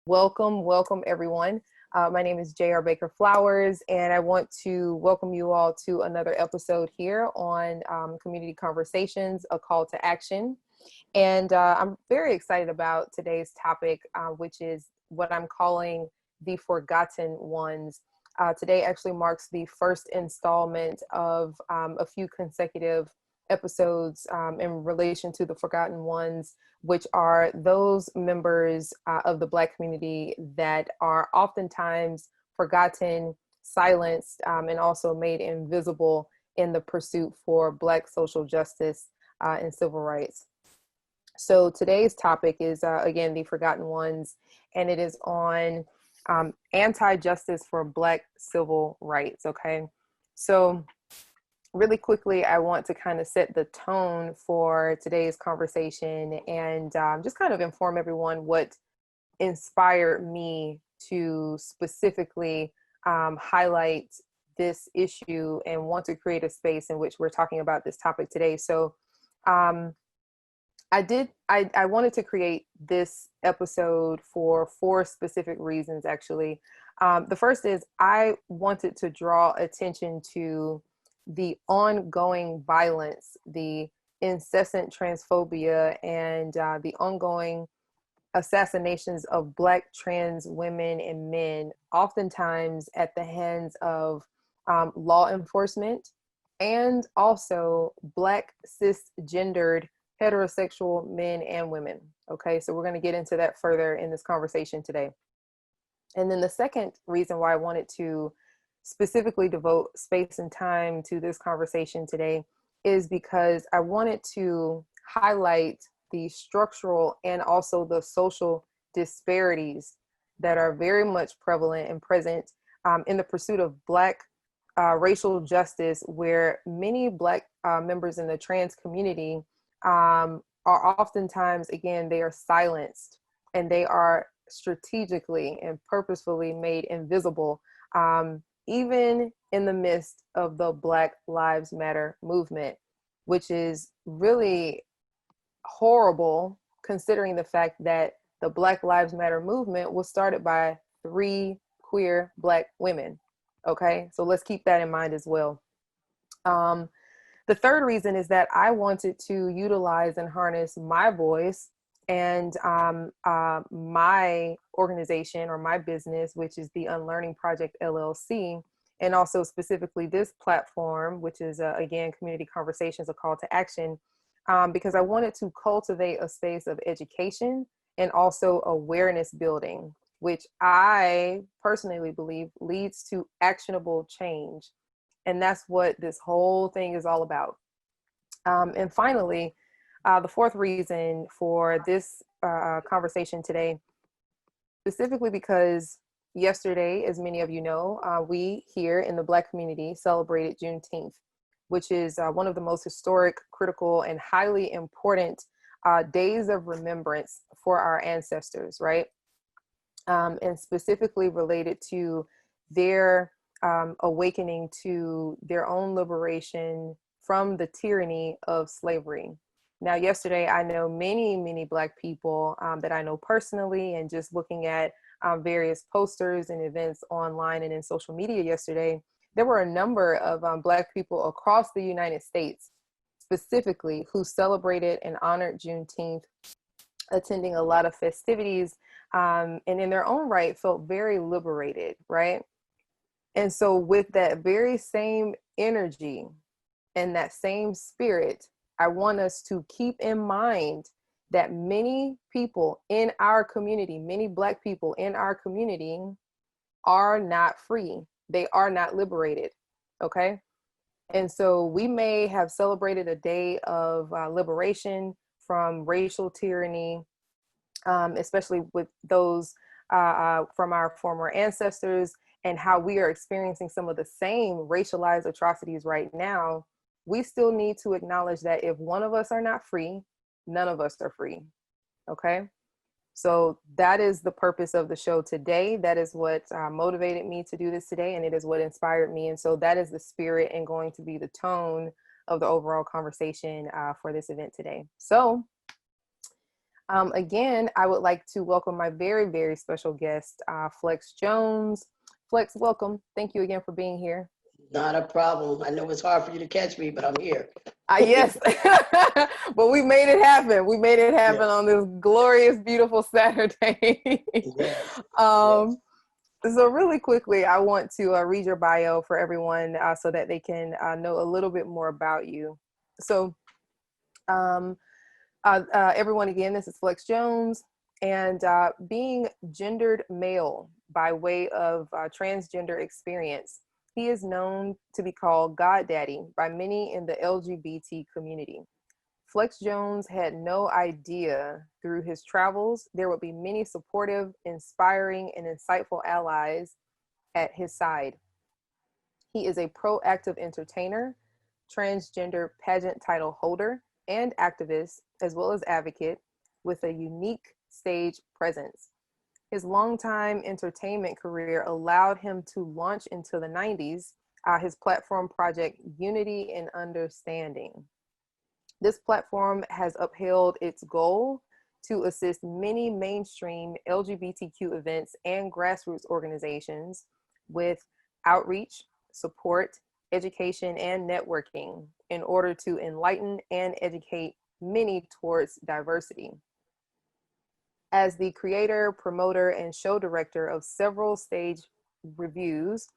Welcome everyone. My name is J.R. Baker Flowers, and I want to welcome you all to another episode here on Community Conversations, a call to action. And I'm very excited about today's topic, which is what I'm calling the forgotten ones. Today actually marks the first installment of a few consecutive episodes in relation to the forgotten ones, which are those members of the Black community that are oftentimes forgotten, silenced, and also made invisible in the pursuit for Black social justice and civil rights. So today's topic is, again, the forgotten ones, and it is on anti-justice for Black civil rights, okay? So really quickly, I want to kind of set the tone for today's conversation and just kind of inform everyone what inspired me to specifically highlight this issue and want to create a space in which we're talking about this topic today. So I wanted to create this episode for 4 specific reasons, actually. The first is I wanted to draw attention to the ongoing violence, the incessant transphobia, and the ongoing assassinations of Black trans women and men, oftentimes at the hands of law enforcement, and also Black cisgendered heterosexual men and women. Okay, so we're going to get into that further in this conversation today. And then the second reason why I wanted to specifically devote space and time to this conversation today is because I wanted to highlight the structural and also the social disparities that are very much prevalent and present in the pursuit of Black racial justice, where many Black members in the trans community are oftentimes, again, they are silenced and they are strategically and purposefully made invisible, even in the midst of the Black Lives Matter movement, which is really horrible considering the fact that the Black Lives Matter movement was started by 3 queer Black women. Okay, so let's keep that in mind as well. The third reason is that I wanted to utilize and harness my voice and my organization or my business, which is the UNLEARNing Project LLC, and also specifically this platform, which is again, Community Conversations, a call to action, because I wanted to cultivate a space of education and also awareness building, which I personally believe leads to actionable change. And that's what this whole thing is all about. And finally, the fourth reason for this conversation today, specifically because yesterday, as many of you know, we here in the Black community celebrated Juneteenth, which is one of the most historic, critical, and highly important days of remembrance for our ancestors, right? And specifically related to their awakening to their own liberation from the tyranny of slavery. Now, yesterday, I know many Black people that I know personally, and just looking at various posters and events online and in social media yesterday, there were a number of Black people across the United States specifically who celebrated and honored Juneteenth, attending a lot of festivities, and in their own right felt very liberated, right? And so with that very same energy and that same spirit, I want us to keep in mind that many people in our community, many Black people in our community are not free. They are not liberated, okay? And so we may have celebrated a day of liberation from racial tyranny, especially with those from our former ancestors, and how we are experiencing some of the same racialized atrocities right now. We still need to acknowledge that if one of us are not free, none of us are free, okay? So that is the purpose of the show today. That is what motivated me to do this today, and it is what inspired me. And so that is the spirit and going to be the tone of the overall conversation for this event today. So Again, I would like to welcome my very, very special guest, Flex Jones. Flex, welcome. Thank you again for being here. Not a problem. I know it's hard for you to catch me, but I'm here. Yes, but we made it happen. We made it happen on this glorious, beautiful Saturday. Yes. um, So really quickly, I want to read your bio for everyone so that they can know a little bit more about you. So everyone, again, this is Flex Jones, and being gendered male by way of transgender experience, he is known to be called God Daddy by many in the LGBT community. Flex Jones had no idea through his travels there would be many supportive, inspiring, and insightful allies at his side. He is a proactive entertainer, transgender pageant title holder, and activist, as well as advocate, with a unique stage presence. His longtime entertainment career allowed him to launch into the 90s his platform project Unity and Understanding. This platform has upheld its goal to assist many mainstream LGBTQ events and grassroots organizations with outreach, support, education, and networking in order to enlighten and educate many towards diversity. As the creator, promoter, and show director of several stage reviews,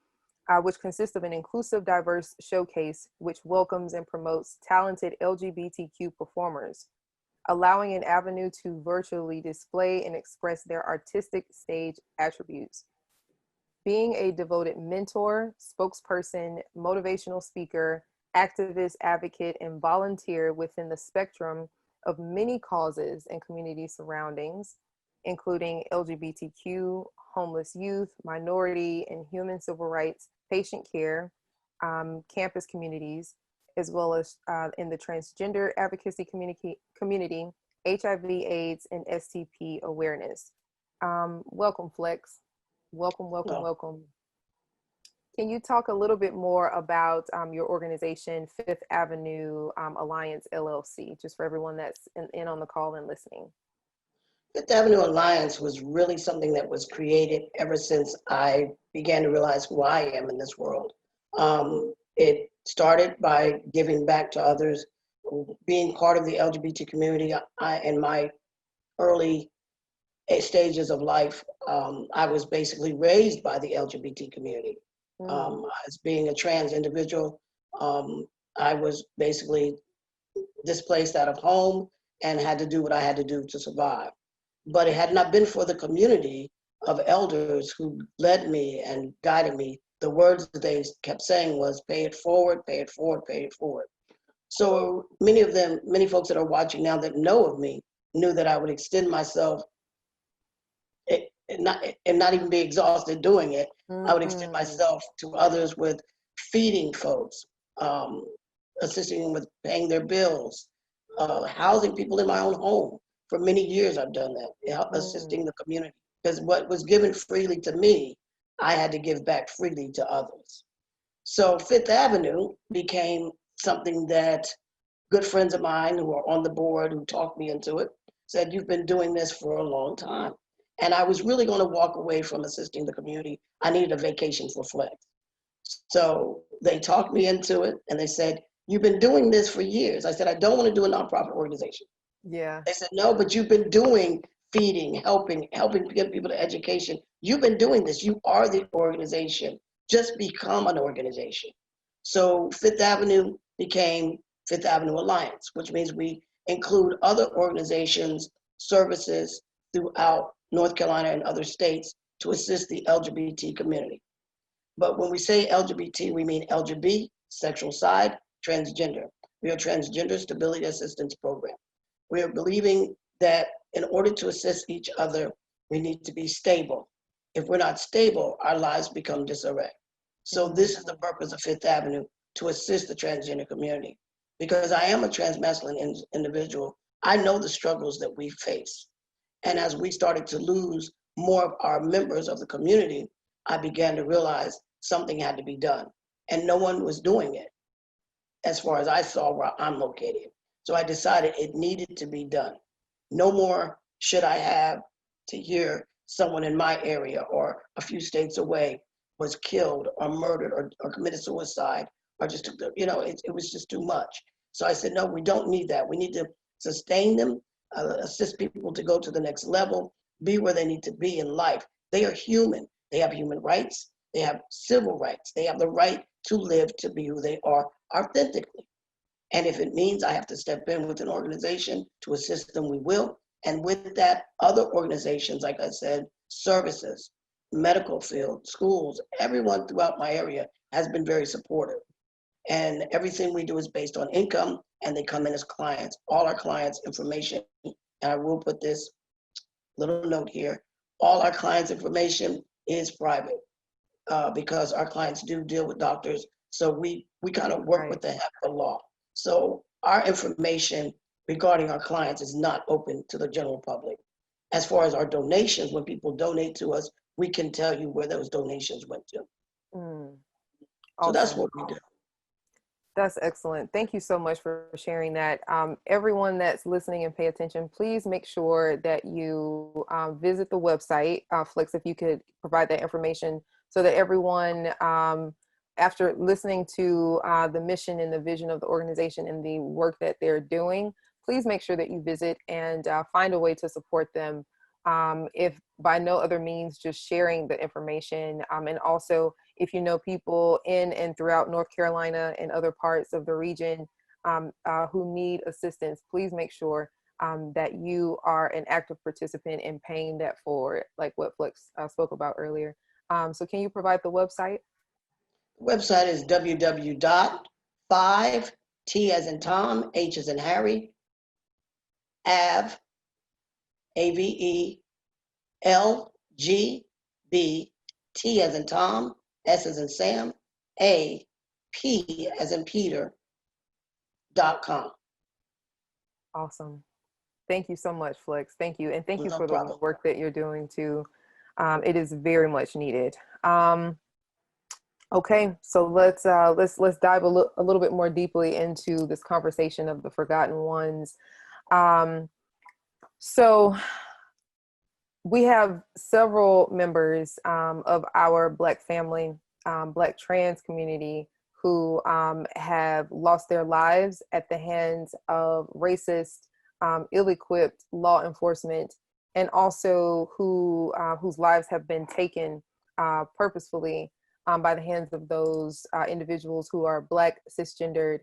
which consist of an inclusive, diverse showcase which welcomes and promotes talented LGBTQ performers, allowing an avenue to virtually display and express their artistic stage attributes. Being a devoted mentor, spokesperson, motivational speaker, activist, advocate, and volunteer within the spectrum of many causes and community surroundings, including LGBTQ, homeless youth, minority and human civil rights, patient care, campus communities, as well as in the transgender advocacy community, HIV/AIDS, and STP awareness. Welcome, Flex. Welcome, welcome, welcome. Can you talk a little bit more about your organization, Fifth Avenue Alliance LLC, just for everyone that's in on the call and listening? Fifth Avenue Alliance was really something that was created ever since I began to realize who I am in this world. It started by giving back to others, being part of the LGBT community. In my early stages of life, I was basically raised by the LGBT community. As being a trans individual, I was basically displaced out of home and had to do what I had to do to survive. But it had not been for the community of elders who led me and guided me, the words that they kept saying was, pay it forward, pay it forward, pay it forward. So many of them, many folks that are watching now that know of me, knew that I would extend myself and not even be exhausted doing it. I would extend myself to others with feeding folks, assisting them with paying their bills, housing people in my own home. For many years, I've done that, assisting the community. Because what was given freely to me, I had to give back freely to others. So Fifth Avenue became something that good friends of mine who are on the board, who talked me into it, said, you've been doing this for a long time. And I was really going to walk away from assisting the community. I needed a vacation for Flex. So they talked me into it and they said, you've been doing this for years. I said, I don't want to do a nonprofit organization. Yeah. They said, no, but you've been doing feeding, helping get people to education. You've been doing this. You are the organization. Just become an organization. So Fifth Avenue became Fifth Avenue Alliance, which means we include other organizations, services throughout North Carolina and other states to assist the LGBT community. But when we say LGBT, we mean LGBT, sexual side, transgender. We are Transgender Stability Assistance Program. We are believing that in order to assist each other, we need to be stable. If we're not stable, our lives become disarray. So this is the purpose of Fifth Avenue, to assist the transgender community. Because I am a transmasculine individual, I know the struggles that we face. And as we started to lose more of our members of the community, I began to realize something had to be done. And no one was doing it, as far as I saw where I'm located. So I decided it needed to be done. No more should I have to hear someone in my area or a few states away was killed or murdered or committed suicide or just took the, it was just too much. So I said, no, we don't need that. We need to sustain them, assist people to go to the next level, be where they need to be in life. They are human. They have human rights. They have civil rights. They have the right to live, to be who they are authentically. And if it means I have to step in with an organization to assist them, we will. And with that, other organizations, like I said, services, medical field, schools, everyone throughout my area has been very supportive. And everything we do is based on income, and they come in as clients. All our clients' information, and I will put this little note here, all our clients' information is private because our clients do deal with doctors. So we kind of work with the HIPAA law. So our information regarding our clients is not open to the general public. As far as our donations, when people donate to us, we can tell you where those donations went to. Awesome. So that's what we do. That's excellent. Thank you so much for sharing that. Everyone that's listening and pay attention, please make sure that you visit the website, Flex, if you could provide that information so that everyone, after listening to the mission and the vision of the organization and the work that they're doing, please make sure that you visit and find a way to support them. If by no other means, just sharing the information. And also, if you know people in and throughout North Carolina and other parts of the region who need assistance, please make sure that you are an active participant in paying that forward, like what Flex spoke about earlier. So can you provide the website? The website is www.5, T as in Tom, H as in Harry, AVE, AVE, LGB, T as in Tom, S as in Sam, AP as in Peter.com. Awesome. Thank you so much, Flex. Thank you. And thank you No for problem. the work that you're doing too. It is very much needed. Okay, so let's dive a little bit more deeply into this conversation of the forgotten ones. So we have several members of our Black family, Black trans community, who have lost their lives at the hands of racist, ill-equipped law enforcement, and also whose lives have been taken purposefully by the hands of those individuals who are Black, cisgendered,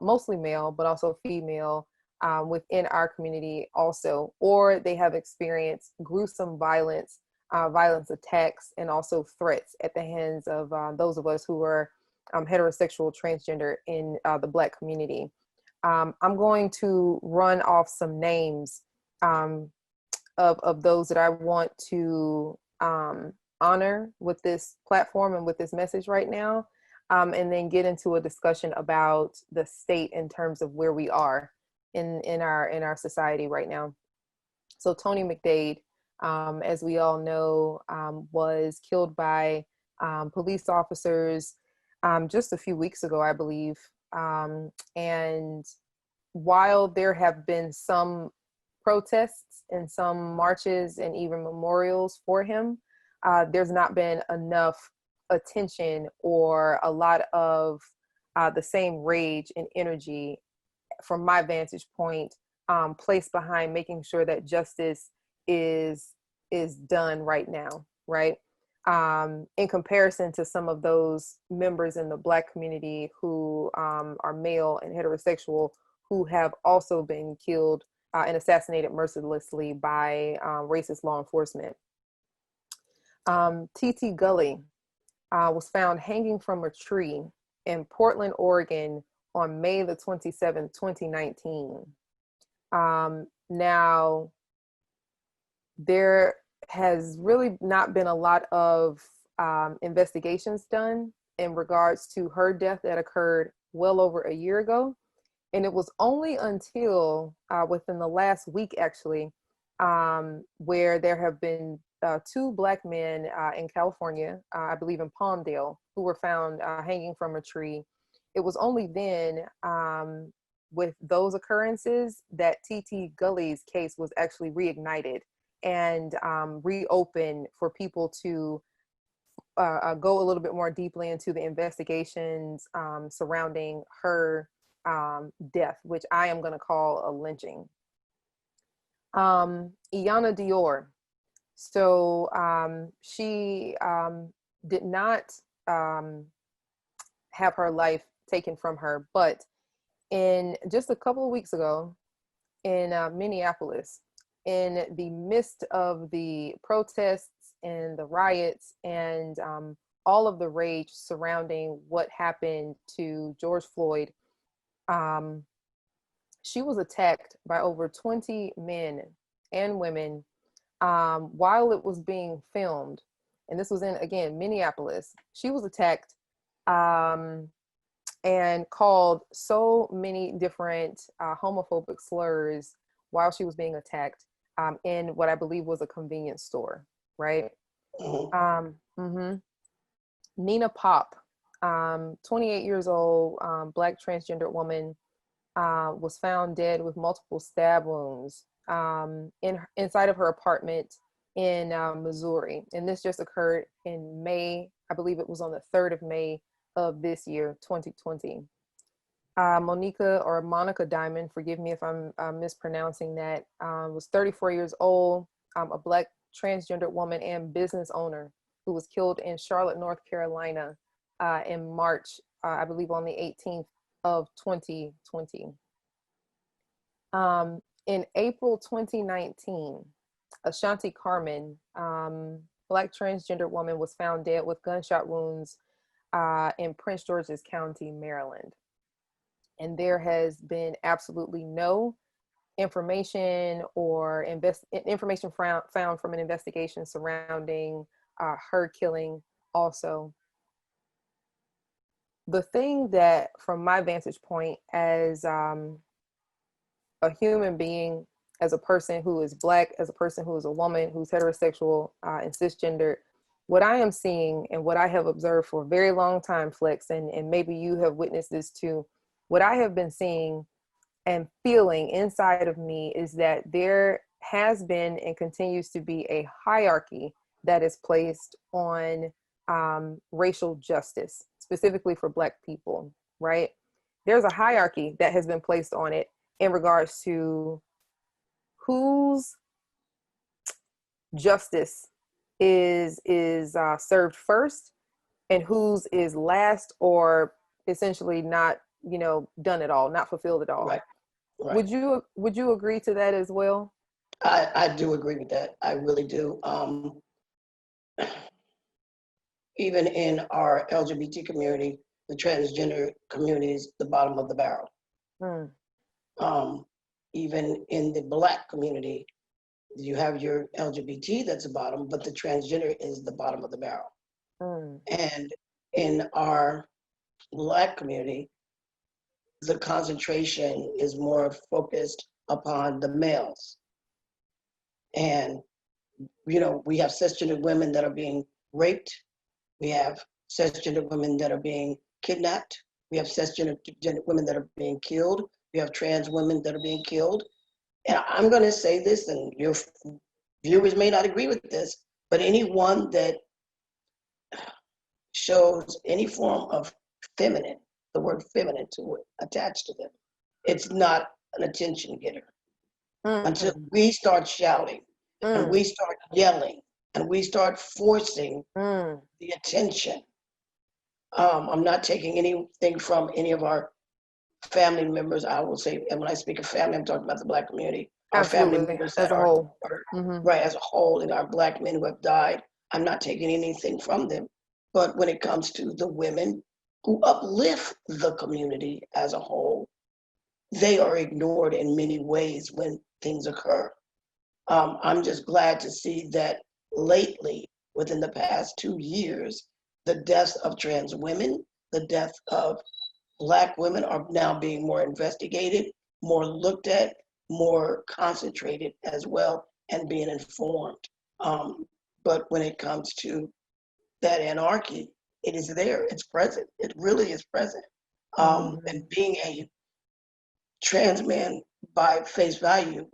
mostly male, but also female, within our community also, or they have experienced gruesome violence, violence attacks, and also threats at the hands of those of us who are heterosexual, transgender in the Black community. I'm going to run off some names of those that I want to honor with this platform and with this message right now, and then get into a discussion about the state in terms of where we are in our society right now. So Tony McDade, as we all know, was killed by police officers just a few weeks ago, I believe. And while there have been some protests and some marches and even memorials for him, there's not been enough attention or a lot of the same rage and energy, from my vantage point, placed behind making sure that justice is done right now, right? In comparison to some of those members in the Black community who are male and heterosexual, who have also been killed and assassinated mercilessly by racist law enforcement. T.T. Gully was found hanging from a tree in Portland, Oregon on May the 27th, 2019. Now, there has really not been a lot of investigations done in regards to her death that occurred well over a year ago. And it was only until within the last week, actually, where there have been two Black men in California, I believe in Palmdale, who were found hanging from a tree. It was only then with those occurrences, that TT Gully's case was actually reignited and reopened for people to go a little bit more deeply into the investigations surrounding her death, which I am going to call a lynching. Iana Dior. So she did not have her life taken from her, but in just a couple of weeks ago in Minneapolis, in the midst of the protests and the riots and all of the rage surrounding what happened to George Floyd, she was attacked by over 20 men and women while it was being filmed. And this was in, again, Minneapolis. She was attacked and called so many different homophobic slurs while she was being attacked in what I believe was a convenience store, right? Mm-hmm. Nina Pop, 28 years old, Black transgender woman, was found dead with multiple stab wounds inside of her apartment in Missouri. And this just occurred in May. I believe it was on the 3rd of May of this year, 2020. Monica Diamond, forgive me if I'm mispronouncing that, was 34 years old, a Black transgender woman and business owner who was killed in Charlotte, North Carolina in March, I believe on the 18th of 2020. In April 2019, Ashanti Carmen, Black transgender woman, was found dead with gunshot wounds in Prince George's County, Maryland. And there has been absolutely no information or information found from an investigation surrounding her killing also. The thing that, from my vantage point as a human being, as a person who is Black, as a person who is a woman, who's heterosexual and cisgender, what I am seeing and what I have observed for a very long time, Flex, and maybe you have witnessed this too, what I have been seeing and feeling inside of me is that there has been and continues to be a hierarchy that is placed on racial justice, specifically for Black people, right? There's a hierarchy that has been placed on it in regards to whose justice is served first and whose is last, or essentially not, done at all, not fulfilled at all. Right. Right. Would you agree to that as well? I do agree with that. I really do. Even in our LGBT community, the transgender community is the bottom of the barrel. Even in the Black community, you have your LGBT that's the bottom, but the transgender is the bottom of the barrel. And in our Black community, the concentration is more focused upon the males. And, we have cisgender women that are being raped. We have cisgender women that are being kidnapped. We have cisgender women that are being killed. We have trans women that are being killed. And I'm going to say this, and your viewers may not agree with this, but anyone that shows any form of feminine, the word feminine to it, attached to them, it's not an attention getter. Until we start shouting and we start yelling and we start forcing the attention. I'm not taking anything from any of our family members. I will say, and when I speak of family, I'm talking about the Black community. Our Absolutely. family members as a whole. Right, as a whole, and our Black men who have died. I'm not taking anything from them. But when it comes to the women who uplift the community as a whole, they are ignored in many ways when things occur. I'm just glad to see that lately, within the past 2 years, the deaths of trans women, the death of Black women are now being more investigated, more looked at, more concentrated as well, and being informed. But when it comes to that anarchy, it is there, it's present, it really is present. And being a trans man, by face value,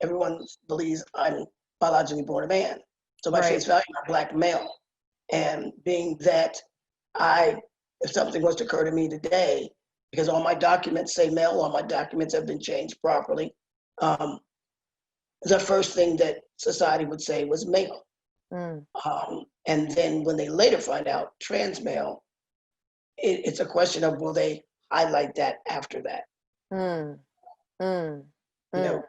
everyone believes I'm biologically born a man. So by face value, I'm a Black male. And being that if something was to occur to me today, because all my documents say male, all my documents have been changed properly, the first thing that society would say was male. And then when they later find out trans male, it's a question of, will they highlight that after that? You know,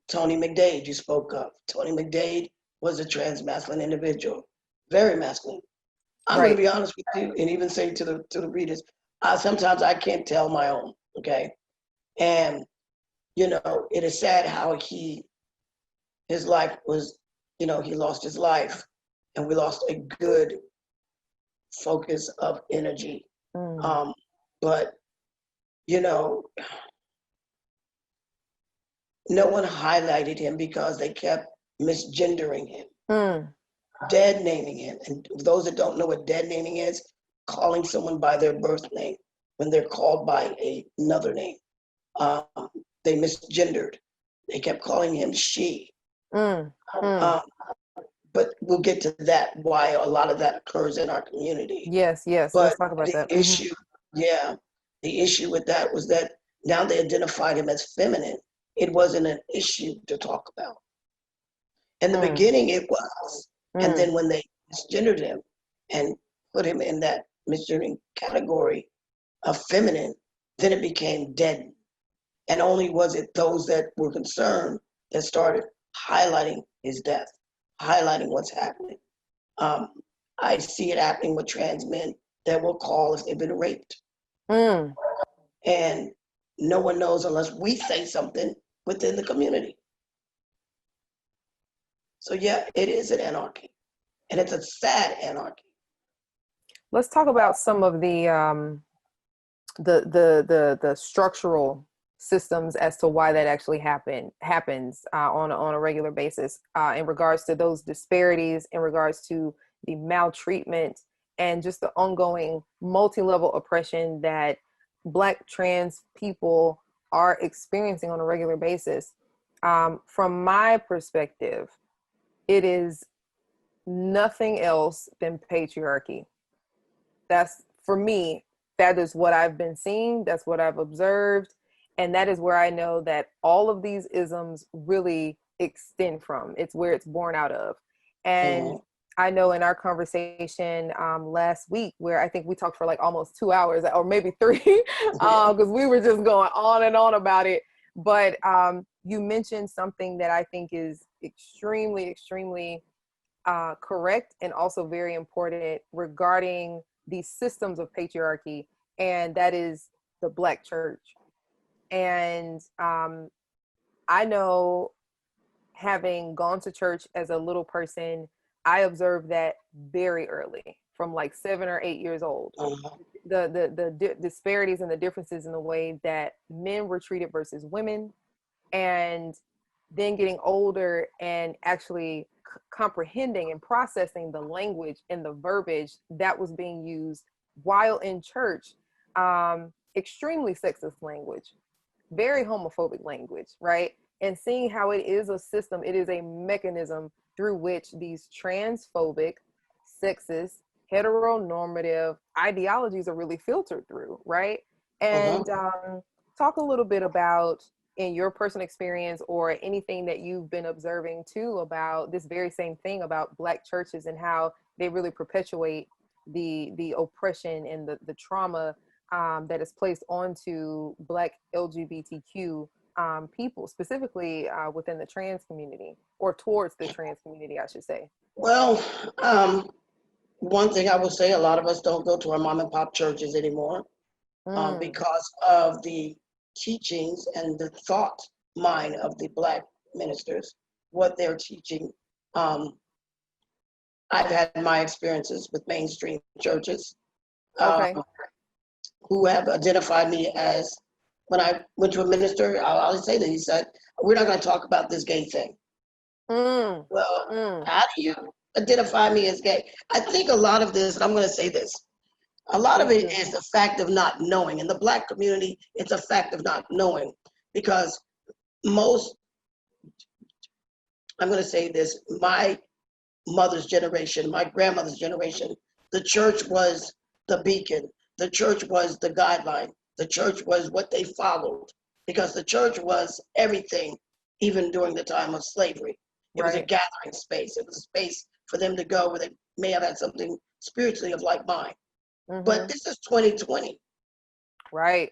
Tony McDade, you spoke of. Tony McDade was a trans masculine individual, very masculine. I'm going to be honest with you, and even say to the readers, sometimes I can't tell my own. Okay, and you know, it is sad how his life was. You know, he lost his life, and we lost a good focus of energy. But you know, no one highlighted him because they kept misgendering him, dead naming him. And those that don't know what dead naming is, calling someone by their birth name when they're called by another name. They misgendered. They kept calling him she. But we'll get to that, why a lot of that occurs in our community. Yes. But Let's talk about the that. issue, the issue with that was that now they identified him as feminine. It wasn't an issue to talk about. In the beginning, it was. And then when they misgendered him and put him in that misgendering category of feminine, then it became dead. And only was it those that were concerned that started highlighting his death, highlighting what's happening. I see it happening with trans men that will call if they've been raped. And no one knows unless we say something within the community. So yeah, it is an anarchy, and it's a sad anarchy. Let's talk about some of the structural systems as to why that actually happens on a regular basis in regards to those disparities, in regards to the maltreatment, and just the ongoing multi-level oppression that Black trans people are experiencing on a regular basis. From my perspective, it is nothing else than patriarchy. That's, for me, that is what I've been seeing. That's what I've observed. And that is where I know that all of these isms really extend from. It's where it's born out of. And I know in our conversation last week, where I think we talked for like almost 2 hours or maybe 3, because we were just going on and on about it. But you mentioned something that I think is extremely, extremely correct and also very important regarding the systems of patriarchy, and that is the Black church. And I know, having gone to church as a little person, I observed that very early, from like 7 or 8 years old. The disparities and the differences in the way that men were treated versus women, and then getting older and actually comprehending and processing the language and the verbiage that was being used while in church. Extremely sexist language, very homophobic language, right? And seeing how it is a system, it is a mechanism through which these transphobic, sexist, heteronormative ideologies are really filtered through, right? And talk a little bit about, in your personal experience or anything that you've been observing too, about this very same thing about Black churches and how they really perpetuate the oppression and the trauma that is placed onto Black LGBTQ people, specifically within the trans community, or towards the trans community, I should say. Well, one thing I will say, a lot of us don't go to our mom and pop churches anymore because of the teachings and the thought mind of the Black ministers, what they're teaching. I've had my experiences with mainstream churches who have identified me as, when I went to a minister, I'll always say that, he said, we're not going to talk about this gay thing. Well, how do you identify me as gay? I think a lot of this, and I'm going to say this, a lot of it is the fact of not knowing. In the Black community, it's a fact of not knowing. because most, I'm going to say this, my mother's generation, my grandmother's generation, the church was the beacon. The church was the guideline. The church was what they followed, because the church was everything, even during the time of slavery. It was a gathering space. It was a space for them to go where they may have had something spiritually of like mind. But this is 2020. Right.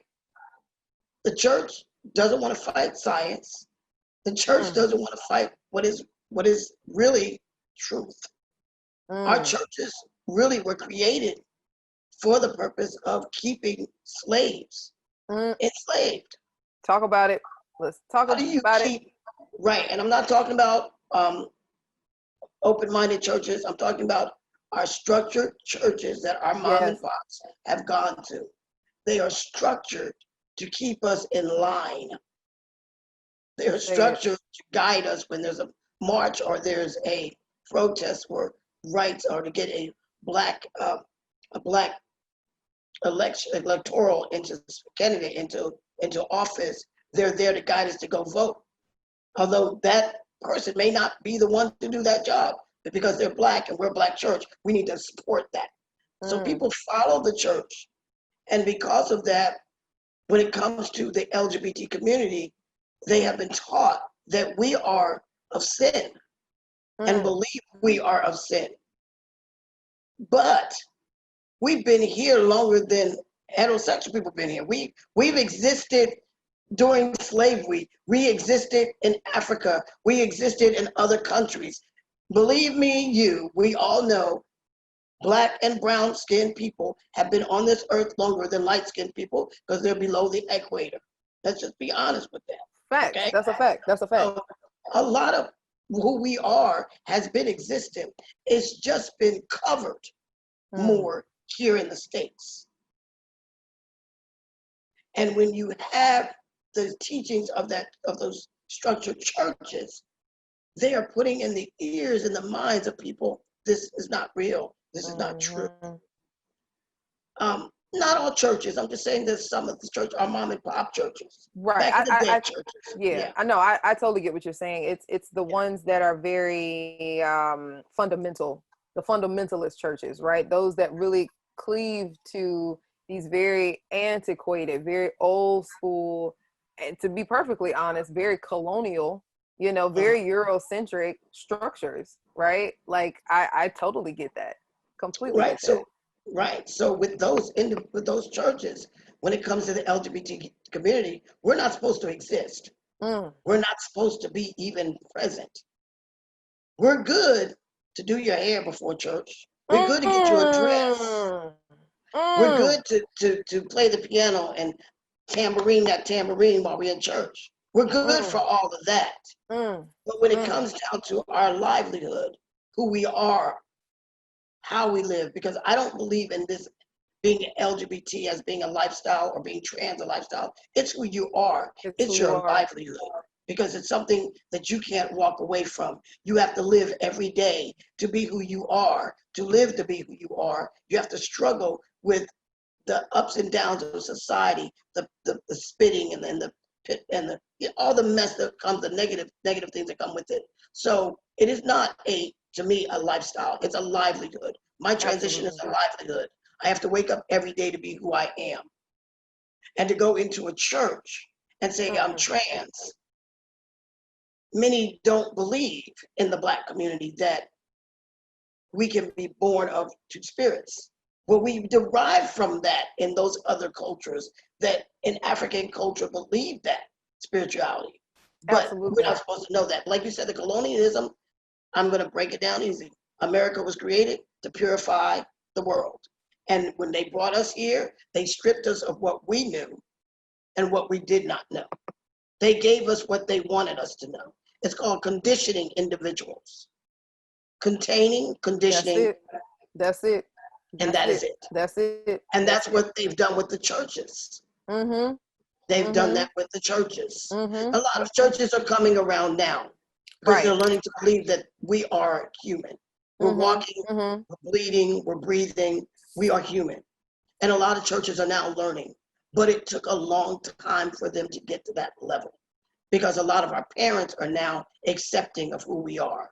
The church doesn't want to fight science. The church doesn't want to fight what is really truth. Our churches really were created for the purpose of keeping slaves enslaved. Talk about it. Let's talk How do you about keep, right? And I'm not talking about open-minded churches. I'm talking about our structured churches that our mom and pops have gone to. They are structured to keep us in line. They are structured to guide us when there's a march or there's a protest for rights, or to get a black electoral candidate into office. They're there to guide us to go vote. Although that person may not be the one to do that job, but because they're black and we're a black church, we need to support that. So people follow the church. And because of that, when it comes to the LGBT community, they have been taught that we are of sin and believe we are of sin. But we've been here longer than heterosexual people have been here. We've existed during slavery. We existed in Africa. We existed in other countries. Believe me, we all know Black and brown skinned people have been on this earth longer than light skinned people, because they're below the equator. Let's just be honest with that. Fact. Okay? That's a fact. That's a fact. So a lot of who we are has been existent. It's just been covered more here in the States. And when you have the teachings of those structured churches, they are putting in the ears and the minds of people, this is not real. This is not true. Not all churches. I'm just saying that some of the church are mom and pop churches. Right. Back in the day, churches. Yeah, I know. I totally get what you're saying. It's the ones that are very fundamental, the fundamentalist churches, right? Those that really cleave to these very antiquated, very old school, and to be perfectly honest, very colonial, very Eurocentric structures, right? Like I totally get that. Completely right. get that. Right. So with those churches, when it comes to the LGBT community, we're not supposed to exist. We're not supposed to be even present. We're good to do your hair before church. We're good to get you a dress. We're good to play the piano and tambourine that tambourine while we're in church. We're good for all of that. But when it comes down to our livelihood, who we are, how we live, because I don't believe in this being LGBT as being a lifestyle or being trans a lifestyle. It's who you are. It's your livelihood, because it's something that you can't walk away from. You have to live every day to be who you are, to live to be who you are. You have to struggle with the ups and downs of society, the spitting and then the pit and all the mess that comes, the negative things that come with it. So it is not to me a lifestyle. It's a livelihood. My transition is a livelihood. I have to wake up every day to be who I am. And to go into a church and say I'm trans, many don't believe in the Black community that we can be born of two spirits. Well, we derive from that in those other cultures that in African culture believe that spirituality. But we're not supposed to know that. Like you said, the colonialism, I'm going to break it down easy. America was created to purify the world. And when they brought us here, they stripped us of what we knew and what we did not know. They gave us what they wanted us to know. It's called conditioning individuals. Containing, conditioning. That's it. And that is it. That's it. And that's what they've done with the churches. They've done that with the churches. A lot of churches are coming around now because they're learning to believe that we are human. We're walking, we're bleeding, we're breathing, we are human. And a lot of churches are now learning. but it took a long time for them to get to that level because a lot of our parents are now accepting of who we are.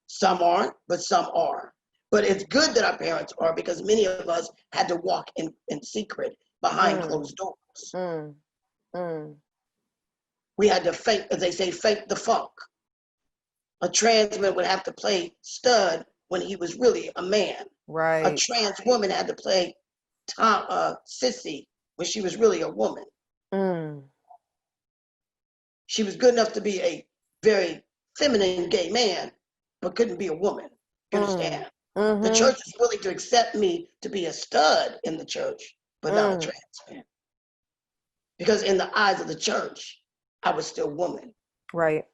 Some aren't, but some are. But it's good that our parents are because many of us had to walk in secret behind closed doors. We had to fake, as they say, fake the funk. A trans man would have to play stud when he was really a man. Right. A trans woman had to play sissy when she was really a woman. She was good enough to be a very feminine gay man, but couldn't be a woman. You understand? The church is willing to accept me to be a stud in the church, but not a trans man. Because in the eyes of the church, I was still woman. Right.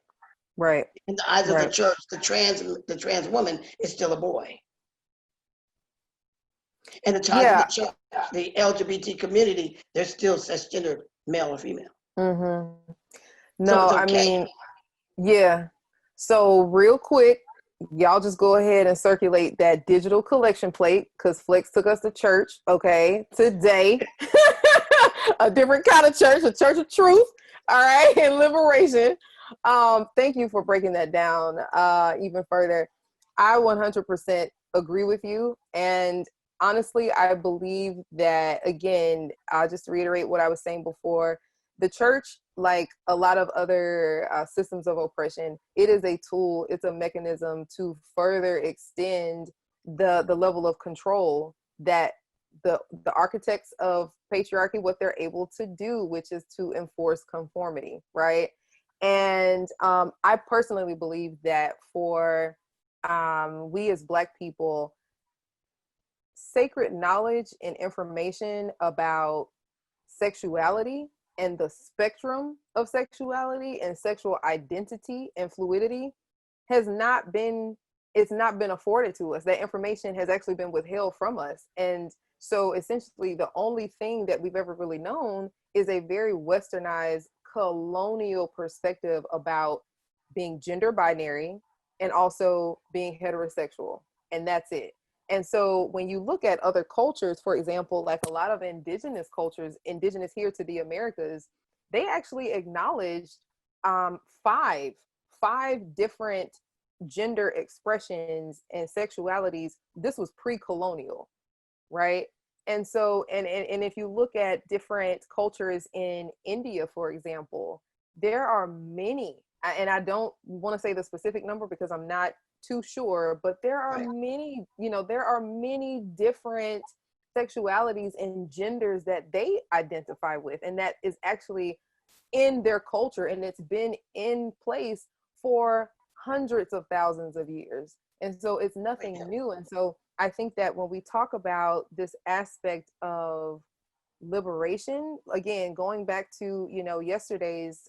Right. In the eyes of the church, the trans woman is still a boy. In the eyes of the church, the LGBT community, they're still cisgender male or female. No, I mean, yeah. So real quick, y'all just go ahead and circulate that digital collection plate because Flex took us to church, okay, today. A different kind of church, a church of truth, all right, and liberation. Thank you for breaking that down even further. I 100% agree with you. And honestly, I believe that, again, I'll just reiterate what I was saying before. The church, like a lot of other systems of oppression, it is a tool, it's a mechanism to further extend the level of control that the architects of patriarchy, what they're able to do, which is to enforce conformity, right? And I personally believe that for we as Black people, sacred knowledge and information about sexuality and the spectrum of sexuality and sexual identity and fluidity has not been, it's not been afforded to us. That information has actually been withheld from us. And so essentially the only thing that we've ever really known is a very westernized colonial perspective about being gender binary and also being heterosexual. And that's it. And so when you look at other cultures, for example, like a lot of indigenous cultures, indigenous here to the Americas, they actually acknowledged five different gender expressions and sexualities. This was pre-colonial, right? And so, and if you look at different cultures in India, for example, there are many, and I don't want to say the specific number because I'm not too sure, but there are many, there are many different sexualities and genders that they identify with, and that is actually in their culture, and it's been in place for hundreds of thousands of years. And so it's nothing new. And so I think that when we talk about this aspect of liberation, again, going back to, yesterday's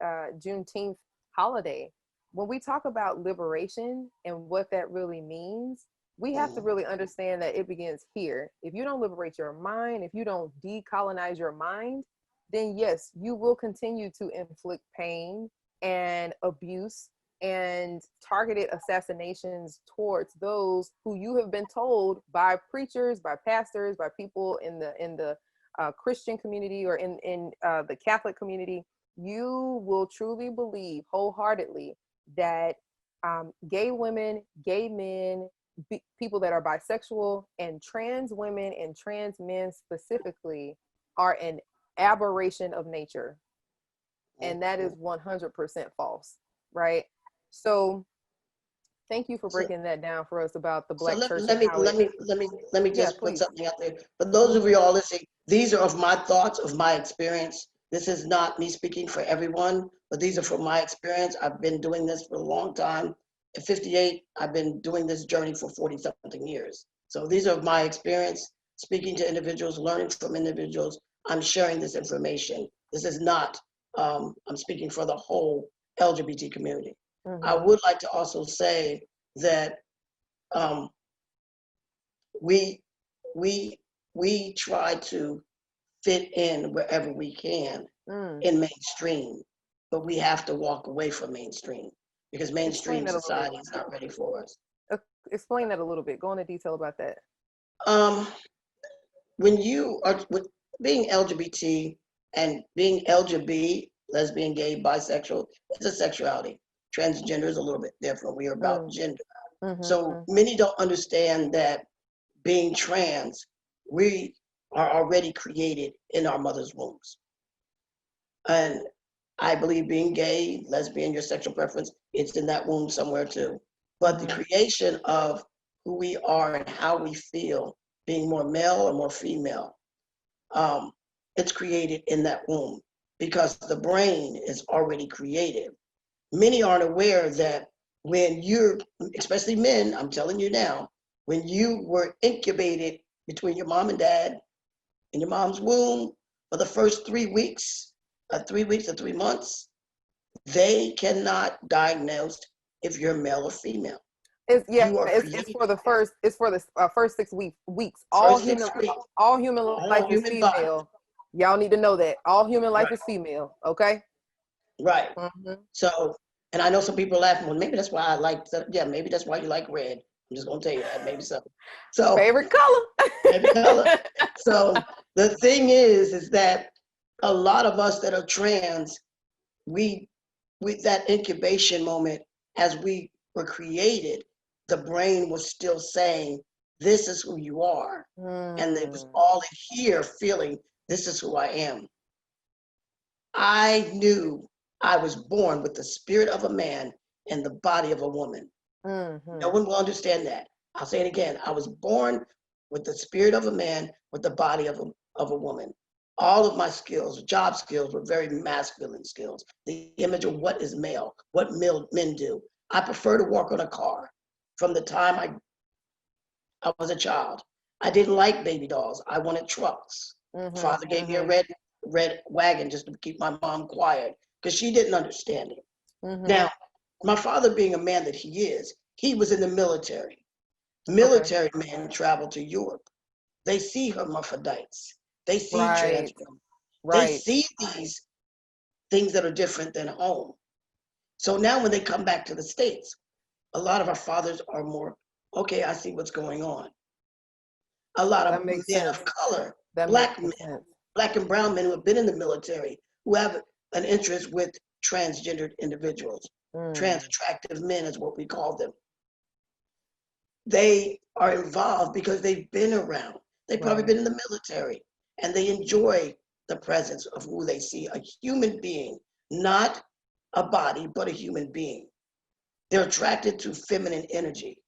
Juneteenth holiday, when we talk about liberation and what that really means, we have to really understand that it begins here. If you don't liberate your mind, if you don't decolonize your mind, then yes, you will continue to inflict pain and abuse and targeted assassinations towards those who you have been told by preachers, by pastors, by people in the Christian community or in the Catholic community. You will truly believe wholeheartedly that gay women, gay men, people that are bisexual, and trans women and trans men specifically are an aberration of nature. And that is 100% false, right? So thank you for breaking that down for us about the Black church. Let me just put something out there. For those of you all listening, these are of my thoughts, of my experience. This is not me speaking for everyone, but these are from my experience. I've been doing this for a long time. At 58, I've been doing this journey for 40-something years. So these are my experience, speaking to individuals, learning from individuals. I'm sharing this information. This is not, I'm speaking for the whole LGBT community. I would like to also say that we try to fit in wherever we can in mainstream, but we have to walk away from mainstream because mainstream society is not ready for us. Explain that a little bit. Go into detail about that. When you are, being LGBT and being LGBT, lesbian, gay, bisexual, is a sexuality. Transgender is a little bit different. We are about gender. So many don't understand that being trans, we are already created in our mother's wombs. And I believe being gay, lesbian, your sexual preference, it's in that womb somewhere too. But the creation of who we are and how we feel, being more male or more female, it's created in that womb because the brain is already created. Many aren't aware that when you're, especially men, I'm telling you now, when you were incubated between your mom and dad in your mom's womb for the first 3 weeks, 3 weeks or 3 months, they cannot diagnose if you're male or female. It's for the first 6 weeks. All human life is female. Body. Y'all need to know that all human life is female. Okay. Right. So, and I know some people are laughing. Well, maybe that's why I like. Yeah, maybe that's why you like red. I'm just gonna tell you that. Maybe so. So favorite color. Favorite color. So the thing is that a lot of us that are trans, we with that incubation moment, as we were created, the brain was still saying, this is who you are. And it was all in here feeling, this is who I am. I knew I was born with the spirit of a man and the body of a woman. No one will understand that. I'll say it again. I was born with the spirit of a man with the body of a woman. All of my skills, job skills, were very masculine skills. The image of what is male, what men do. I prefer to walk on a car. From the time I was a child, I didn't like baby dolls. I wanted trucks. Father gave me a red wagon just to keep my mom quiet because she didn't understand it. Now, my father being a man that he is, he was in the military. Military men travel to Europe. They see hermaphrodites. They see trans women. They see these things that are different than home. So now when they come back to the States, a lot of our fathers are more, okay, I see what's going on. A lot of men of color, black men, black and brown men who have been in the military, who have an interest with transgendered individuals. Trans attractive men is what we call them. They are involved because they've been around. They've probably been in the military and they enjoy the presence of who they see, a human being, not a body, but a human being. They're attracted to feminine energy,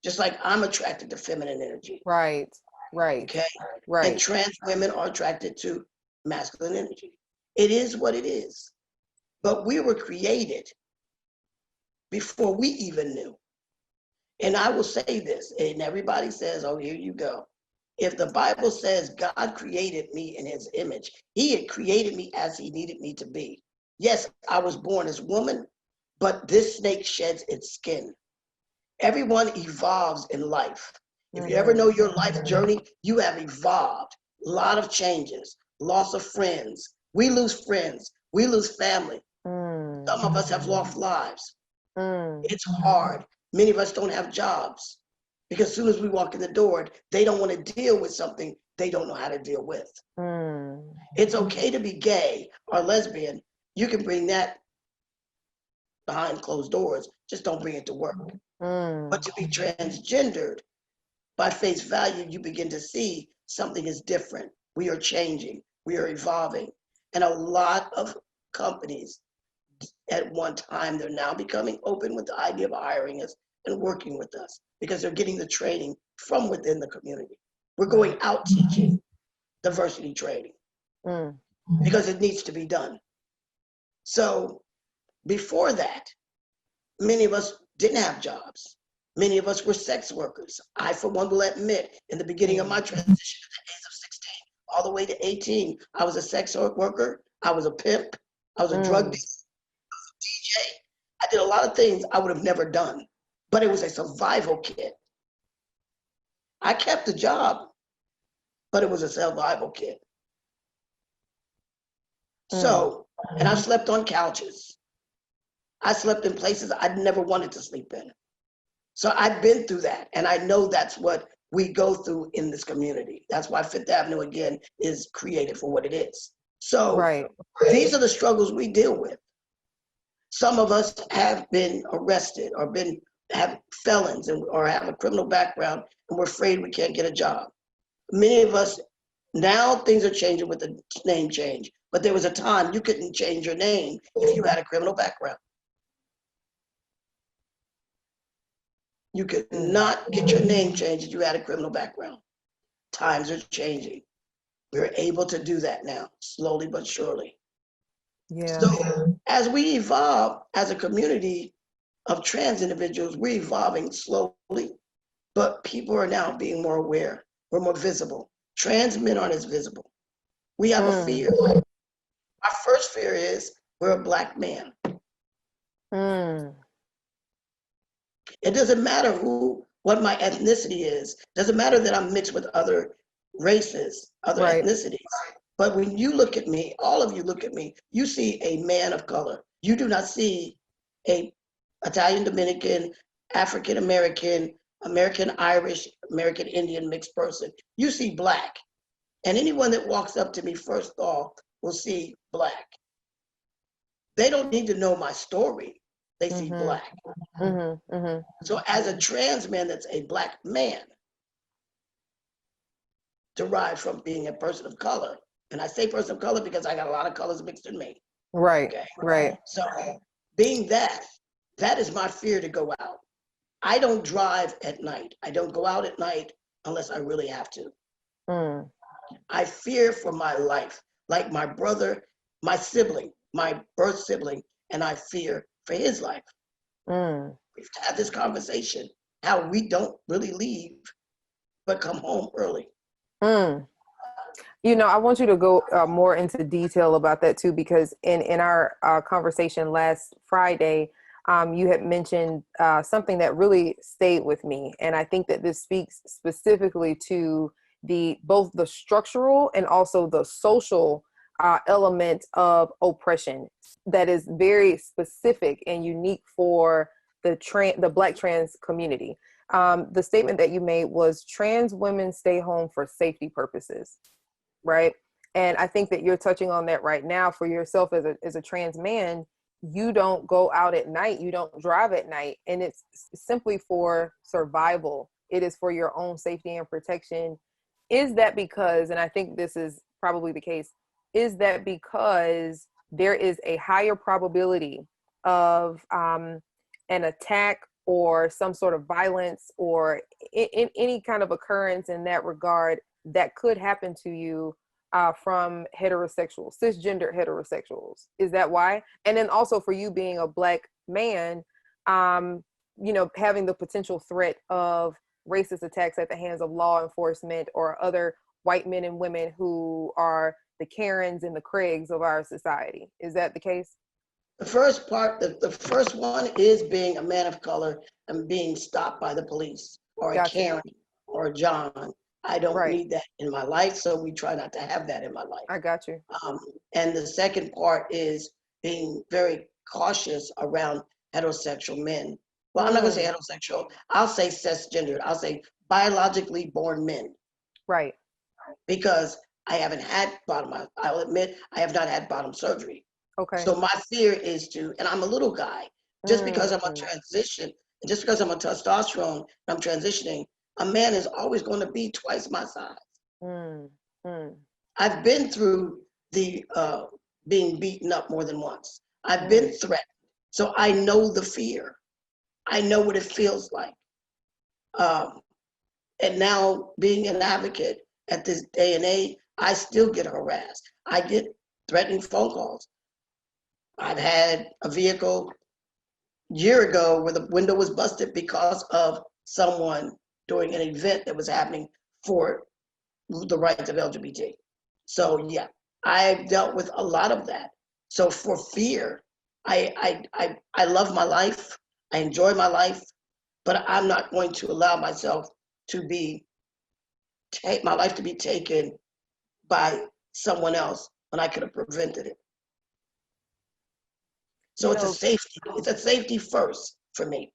just like I'm attracted to feminine energy. Right. Okay. And trans women are attracted to masculine energy. It is what it is. But we were created before we even knew. And I will say this, and everybody says, oh, here you go. If the Bible says God created me in his image, he had created me as he needed me to be. Yes, I was born as woman, but this snake sheds its skin. Everyone evolves in life. If you ever know your life journey, you have evolved. A lot of changes, loss of friends. We lose friends. We lose family. Some of us have lost lives. It's hard. Many of us don't have jobs because as soon as we walk in the door, they don't want to deal with something they don't know how to deal with. It's okay to be gay or lesbian. You can bring that behind closed doors. Just don't bring it to work. But to be transgendered, by face value, you begin to see something is different. We are changing. We are evolving. And a lot of companies at one time, they're now becoming open with the idea of hiring us and working with us because they're getting the training from within the community. We're going out teaching diversity training because it needs to be done. So before that, many of us didn't have jobs. Many of us were sex workers. I, for one, will admit, in the beginning of my transition at the age of 16, all the way to 18, I was a sex worker. I was a pimp. I was a drug dealer. DJ. I did a lot of things I would have never done, but it was a survival kit. I kept the job, but it was a survival kit. So, and I slept on couches. I slept in places I never wanted to sleep in. So I've been through that, and I know that's what we go through in this community. That's why Fifth Avenue, again, is created for what it is. So Right. these are the struggles we deal with. Some of us have been arrested or have felons or have a criminal background, and we're afraid we can't get a job. Many of us, now things are changing with the name change, but there was a time you couldn't change your name if you had a criminal background. You could not get your name changed if you had a criminal background. Times are changing. We're able to do that now, slowly but surely. Yeah. So as we evolve as a community of trans individuals, we're evolving slowly, but people are now being more aware. We're more visible. Trans men aren't as visible. We have a fear. Our first fear is we're a Black man. It doesn't matter what my ethnicity is. It doesn't matter that I'm mixed with other races, other Right. ethnicities. But when you look at me, all of you look at me, you see a man of color. You do not see a Italian, Dominican, African American, American Irish, American Indian mixed person. You see Black. And anyone that walks up to me first off will see Black. They don't need to know my story. They see Black. So as a trans man that's a Black man, derived from being a person of color, and I say person of color because I got a lot of colors mixed in me. Right. Okay. Right. So being that is my fear to go out. I don't drive at night. I don't go out at night unless I really have to. I fear for my life, like my brother, my sibling, my birth sibling, and I fear for his life. We've had this conversation, how we don't really leave, but come home early. You know, I want you to go more into detail about that too, because in our conversation last Friday, you had mentioned something that really stayed with me. And I think that this speaks specifically to both the structural and also the social element of oppression that is very specific and unique for the Black trans community. The statement that you made was trans women stay home for safety purposes, right? And I think that you're touching on that right now for yourself as a trans man. You don't go out at night, you don't drive at night, and it's simply for survival. It is for your own safety and protection. Is that because, and I think this is probably the case, is that because there is a higher probability of an attack or some sort of violence or in any kind of occurrence in that regard that could happen to you from heterosexual, cisgender heterosexuals? Is that why? And then also for you being a Black man, you know, having the potential threat of racist attacks at the hands of law enforcement or other white men and women who are the Karens and the Craigs of our society. Is that the case? The first part, the first one is being a man of color and being stopped by the police or a Karen or a John. I don't need that in my life, so we try not to have that in my life. I got you. And the second part is being very cautious around heterosexual men. Well, I'm not gonna say heterosexual, I'll say cisgendered, I'll say biologically born men. Right. Because I haven't had I'll admit, I have not had bottom surgery. Okay. So my fear is and I'm a little guy, just because I'm a transition, and just because I'm a testosterone, I'm transitioning, a man is always going to be twice my size. I've been through the being beaten up more than once. I've been threatened. So I know the fear. I know what it feels like. And now being an advocate at this day and age, I still get harassed. I get threatening phone calls. I've had a vehicle a year ago where the window was busted because of someone during an event that was happening for the rights of LGBT. So yeah, I've dealt with a lot of that. So for fear, I love my life. I enjoy my life, but I'm not going to allow myself to take my life to be taken by someone else when I could have prevented it. So it's a safety first for me.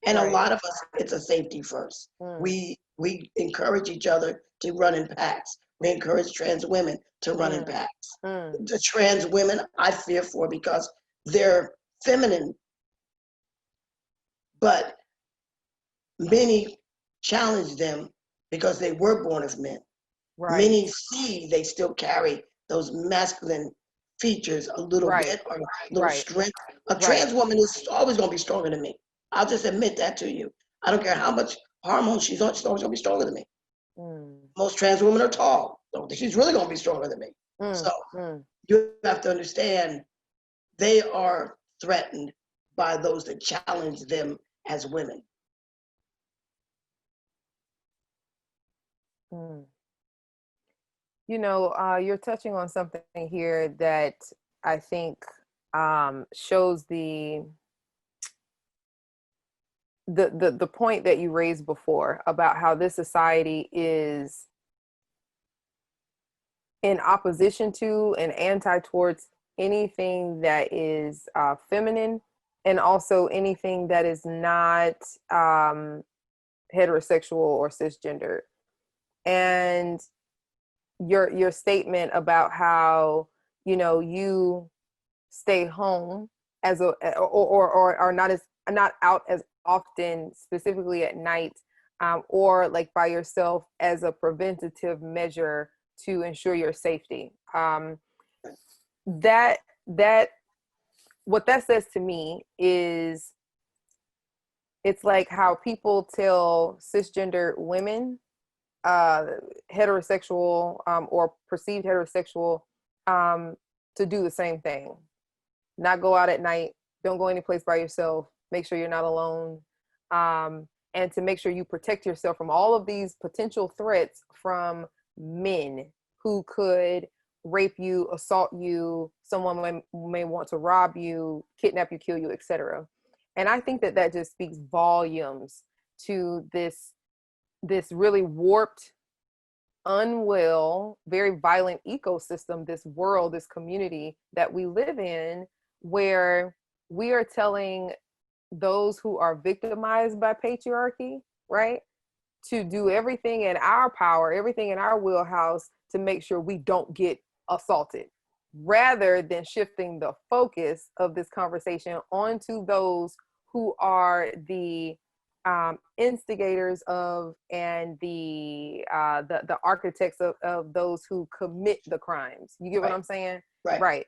And a lot of us, it's a safety first. We We encourage each other to run in packs. We encourage trans women to run in packs. The trans women I fear for because they're feminine, but many challenge them because they were born of men. Right. Many see they still carry those masculine features a little bit or a little strength. A trans woman is always going to be stronger than me. I'll just admit that to you. I don't care how much hormone she's on, she's always going to be stronger than me. Most trans women are tall, so she's really going to be stronger than me. So you have to understand they are threatened by those that challenge them as women. You know, you're touching on something here that I think shows the point that you raised before about how this society is in opposition to and anti towards anything that is feminine, and also anything that is not heterosexual or cisgender. And your statement about how, you know, you stay home as a or are not out as often, specifically at night, or like by yourself as a preventative measure to ensure your safety. That what that says to me is, it's like how people tell cisgender women, heterosexual or perceived heterosexual, to do the same thing. Not go out at night, don't go any place by yourself, make sure you're not alone, and to make sure you protect yourself from all of these potential threats from men who could rape you, assault you, someone may want to rob you, kidnap you, kill you, etc. And I think that that just speaks volumes to this really warped, unwell, very violent ecosystem, this world, this community that we live in, where we are telling those who are victimized by patriarchy, right, to do everything in our power, everything in our wheelhouse to make sure we don't get assaulted, rather than shifting the focus of this conversation onto those who are the instigators of and the architects of those who commit the crimes. You get what I'm saying? Right.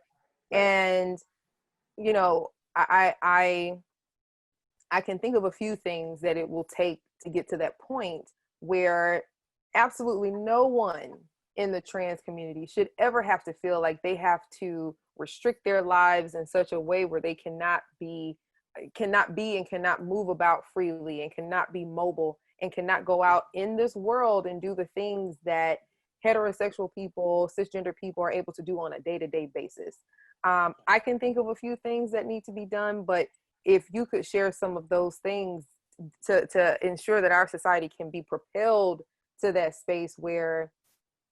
And you know, I can think of a few things that it will take to get to that point where absolutely no one in the trans community should ever have to feel like they have to restrict their lives in such a way where they cannot be and cannot move about freely and cannot be mobile and cannot go out in this world and do the things that heterosexual people, cisgender people are able to do on a day-to-day basis. I can think of a few things that need to be done, but if you could share some of those things to ensure that our society can be propelled to that space where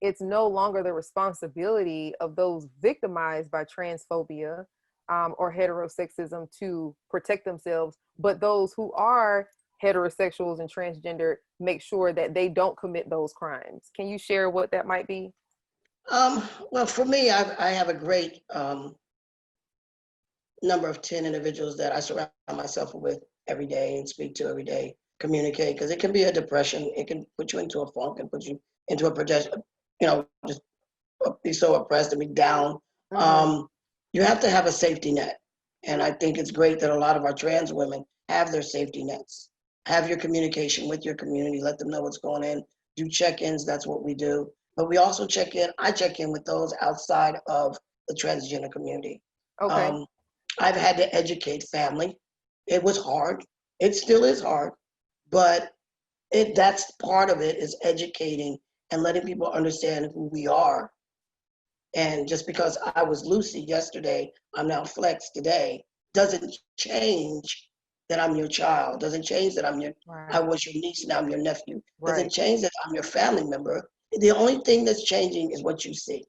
it's no longer the responsibility of those victimized by transphobia or heterosexism to protect themselves, but those who are heterosexuals and transgender make sure that they don't commit those crimes. Can you share what that might be? Well, for me, I have a great number of 10 individuals that I surround myself with every day and speak to every day, communicate, because it can be a depression. It can put you into a funk and put you into a projection, you know, just be so oppressed and be down. You have to have a safety net. And I think it's great that a lot of our trans women have their safety nets. Have your communication with your community, let them know what's going on. Do check-ins, that's what we do. But we also I check in with those outside of the transgender community. Okay. I've had to educate family. It was hard. It still is hard, but that's part of it, is educating and letting people understand who we are. And just because I was Lucy yesterday, I'm now Flex today, doesn't change that I'm your child. Doesn't change that I was your niece, now I'm your nephew. Doesn't change that I'm your family member. The only thing that's changing is what you see.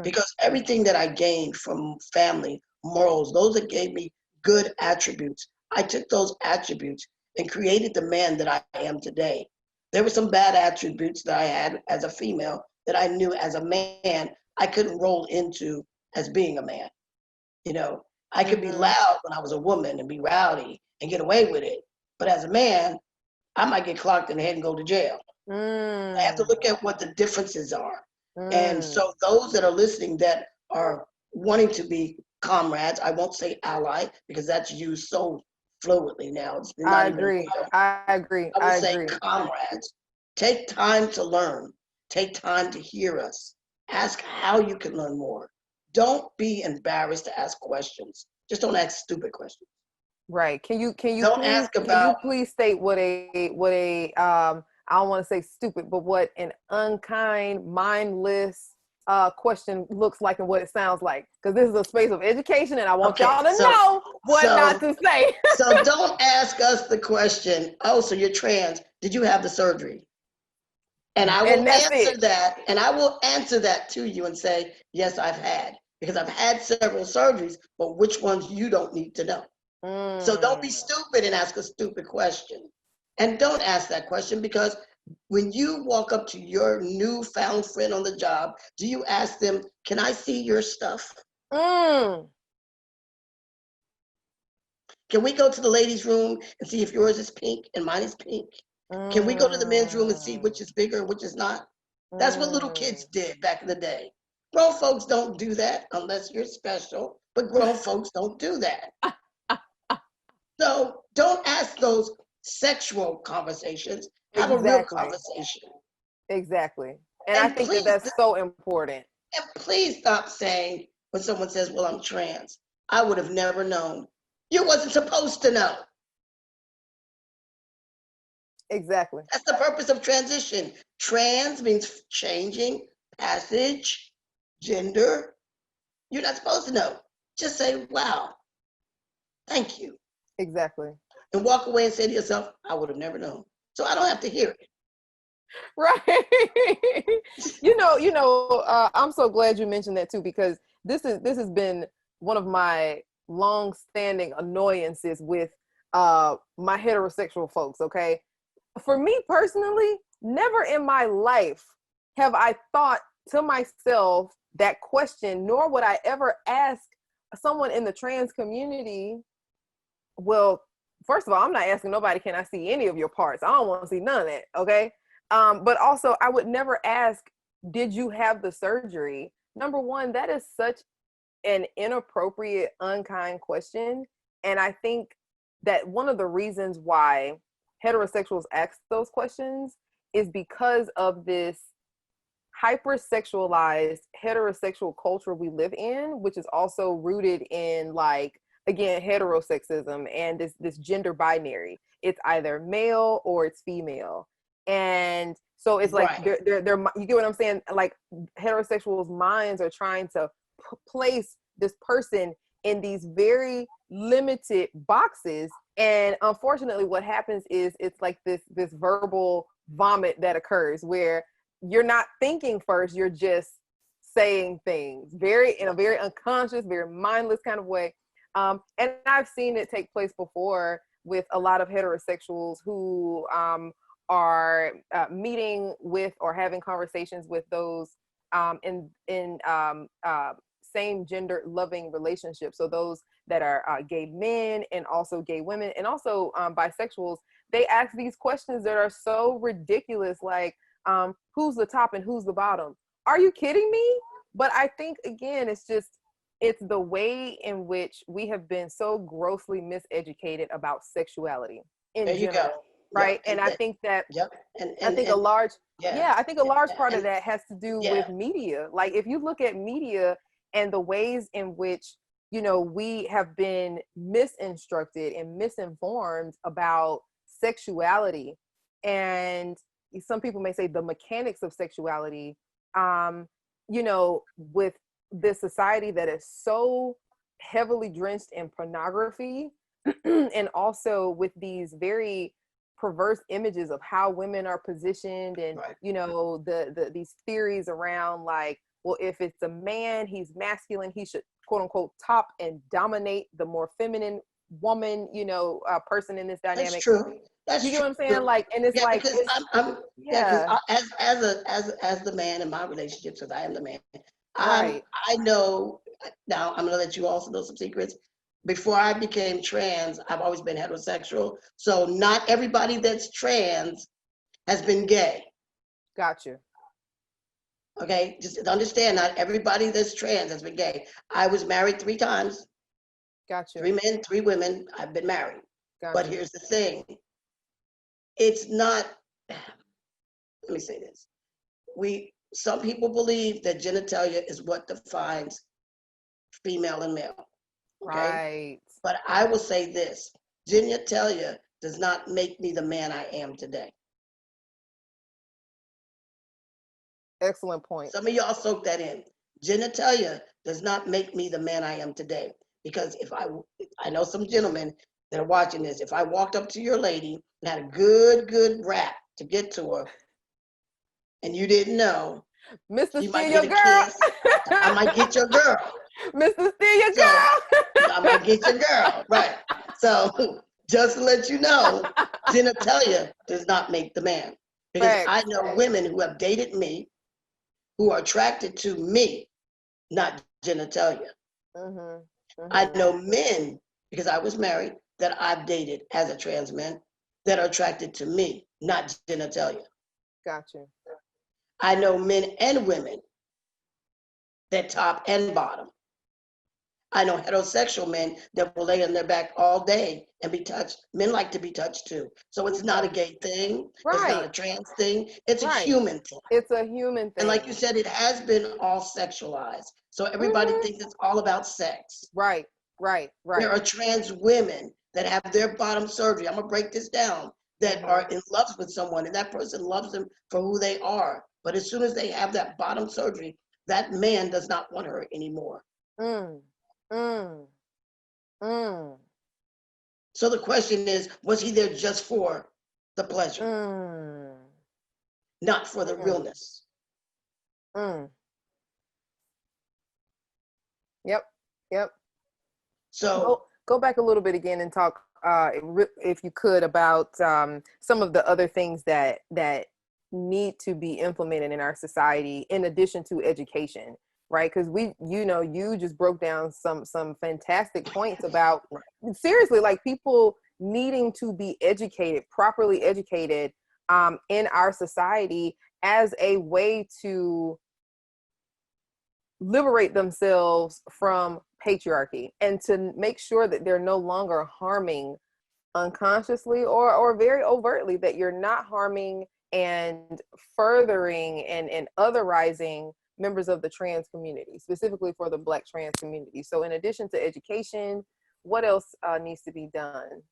Because everything that I gained from family, morals, those that gave me good attributes, I took those attributes and created the man that I am today. There were some bad attributes that I had as a female that I knew as a man I couldn't roll into as being a man. You know, I could be loud when I was a woman and be rowdy and get away with it. But as a man, I might get clocked in the head and go to jail. I have to look at what the differences are. And so those that are listening that are wanting to be comrades, I won't say ally because that's used so fluidly now. It's not I even agree. real. I agree. I would I say agree. comrades. Take time to learn. Take time to hear us. Ask how you can learn more. Don't be embarrassed to ask questions. Just don't ask stupid questions. Right. Don't ask about please state what a I don't want to say stupid, but what an unkind, mindless question looks like and what it sounds like. Because this is a space of education and I want y'all to know what not to say. So don't ask us the question, oh, so you're trans. Did you have the surgery? And I will answer that, and I will answer that to you and say, yes, I've had. Because I've had several surgeries, but which ones you don't need to know. So don't be stupid and ask a stupid question. And don't ask that question because when you walk up to your newfound friend on the job, do you ask them, can I see your stuff? Can we go to the ladies' room and see if yours is pink and mine is pink? Can we go to the men's room and see which is bigger and which is not? That's what little kids did back in the day. Grown folks don't do that unless you're special, but grown folks don't do that. So don't ask those sexual conversations. Have a real conversation. Exactly. And I think that that's so important. And please stop saying when someone says, well, I'm trans. I would have never known. You wasn't supposed to know. Exactly. That's the purpose of transition. Trans means changing, passage, gender. You're not supposed to know. Just say, wow, thank you. Exactly. And walk away and say to yourself, I would have never known. So I don't have to hear it. Right. I'm so glad you mentioned that too, because this has been one of my long-standing annoyances with my heterosexual folks. Okay. For me personally, never in my life have I thought to myself that question, nor would I ever ask someone in the trans community, well, first of all, I'm not asking nobody, can I see any of your parts? I don't want to see none of that, okay? But also, I would never ask, did you have the surgery? Number one, that is such an inappropriate, unkind question. And I think that one of the reasons why heterosexuals ask those questions is because of this hypersexualized heterosexual culture we live in, which is also rooted in, like, again, heterosexism and this gender binary. It's either male or it's female. And so it's like they're you get what I'm saying? Like, heterosexuals' minds are trying to place this person in these very limited boxes. And unfortunately, what happens is it's like this verbal vomit that occurs where you're not thinking first, you're just saying things in a very unconscious, very mindless kind of way. And I've seen it take place before with a lot of heterosexuals who are meeting with or having conversations with those in same gender loving relationships. So those that are gay men and also gay women and also bisexuals, they ask these questions that are so ridiculous, like, who's the top and who's the bottom? Are you kidding me? But I think, again, it's the way in which we have been so grossly miseducated about sexuality in there you general. go. Right. Yep. And I think that, I think a large part of that has to do with media. Like, if you look at media and the ways in which, we have been misinstructed and misinformed about sexuality, and some people may say the mechanics of sexuality, with this society that is so heavily drenched in pornography and also with these very perverse images of how women are positioned, and these theories around, like, well, if it's a man, he's masculine, he should, quote unquote, top and dominate the more feminine woman, you know, person in this That's dynamic. true. That's You get what I'm saying? true. Like, and it's Yeah, like, because it's, I'm yeah, because yeah, as the man in my relationships, because I am the man, right. I know now. I'm gonna let you also know some secrets. Before I became trans, I've always been heterosexual. So not everybody that's trans has been gay. Got you. Okay, just understand, not everybody that's trans has been gay. I was married 3 times, Got you. 3 men, 3 women. I've been married. But Got you. here's the thing: it's not. Let me say this. Some people believe that genitalia is what defines female and male. Okay, Right. but I will say this: genitalia does not make me the man I am today. Excellent point. Some of y'all soak that in. Genitalia does not make me the man I am today. Because if I know some gentlemen that are watching this, if I walked up to your lady and had a good rap to get to her, and you didn't know, Mr. she Steal might get Your a Girl. kiss. I might get your girl. Mr. Steal Your So Girl. I might get your girl, right? So just to let you know, genitalia does not make the man. Because I Facts. know women who have dated me who are attracted to me, not genitalia. Mhm. I Mhm. know men, because I was married, that I've dated as a trans man that are attracted to me, not genitalia. Got you. I know men and women that top and bottom. I know heterosexual men that will lay on their back all day and be touched. Men like to be touched too. So it's not a Okay. gay thing. It's not Right. a trans thing. It's a Right. human thing. It's a human And like you thing. said, it has been all sexualized. So everybody Mhm. thinks it's all about sex. Right. Right. There Right. are trans women that have their bottom surgery. I'm gonna break this down, that are Mhm. in love with someone, and that person loves them for who they are. But as soon as they have that bottom surgery, that man does not want her anymore. Mm. Mm. Mm. So the question is, was he there just for the pleasure, Mm. not for the Mm. realness? Mm. Yep. Yep. So Go back a little bit again and talk, if you could, about some of the other things that need to be implemented in our society in addition to education, right? Because you know, you just broke down some fantastic points about, seriously, like, people needing to be educated, properly educated, in our society as a way to liberate themselves from patriarchy and to make sure that they're no longer harming unconsciously or very overtly, that you're not harming and furthering and otherizing members of the trans community, specifically for the Black trans community. So in addition to education, what else needs to be done?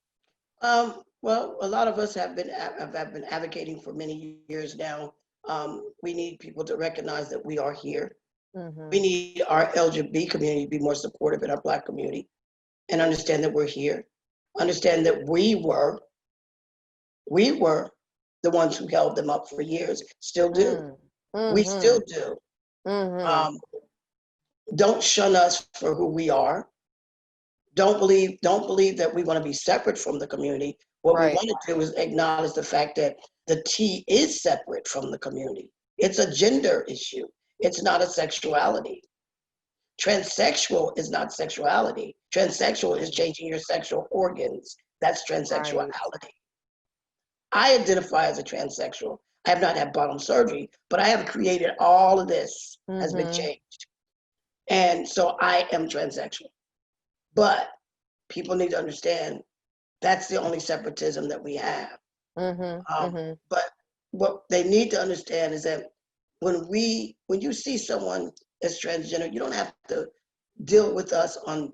well, a lot of us have been advocating for many years now. We need people to recognize that we are here. We Mm-hmm. need our LGBT community to be more supportive in our Black community and understand that we're here. Understand that we were the ones who held them up for years, still do. We Mm-hmm. still do. Mm-hmm. Um, don't shun us for who we are. Don't believe that we want to be separate from the community. What we Right. want to do is acknowledge the fact that the T is separate from the community. It's a gender issue. It's not a sexuality. Transsexual is not sexuality. Transsexual is changing your sexual organs. That's Right. transsexuality. I identify as a transsexual. I have not had bottom surgery, but I have created all of this has been Mm-hmm. changed. And so I am transsexual. But people need to understand that's the only separatism that we have. Mm-hmm. Mm-hmm. But what they need to understand is that when you see someone as transgender, you don't have to deal with us on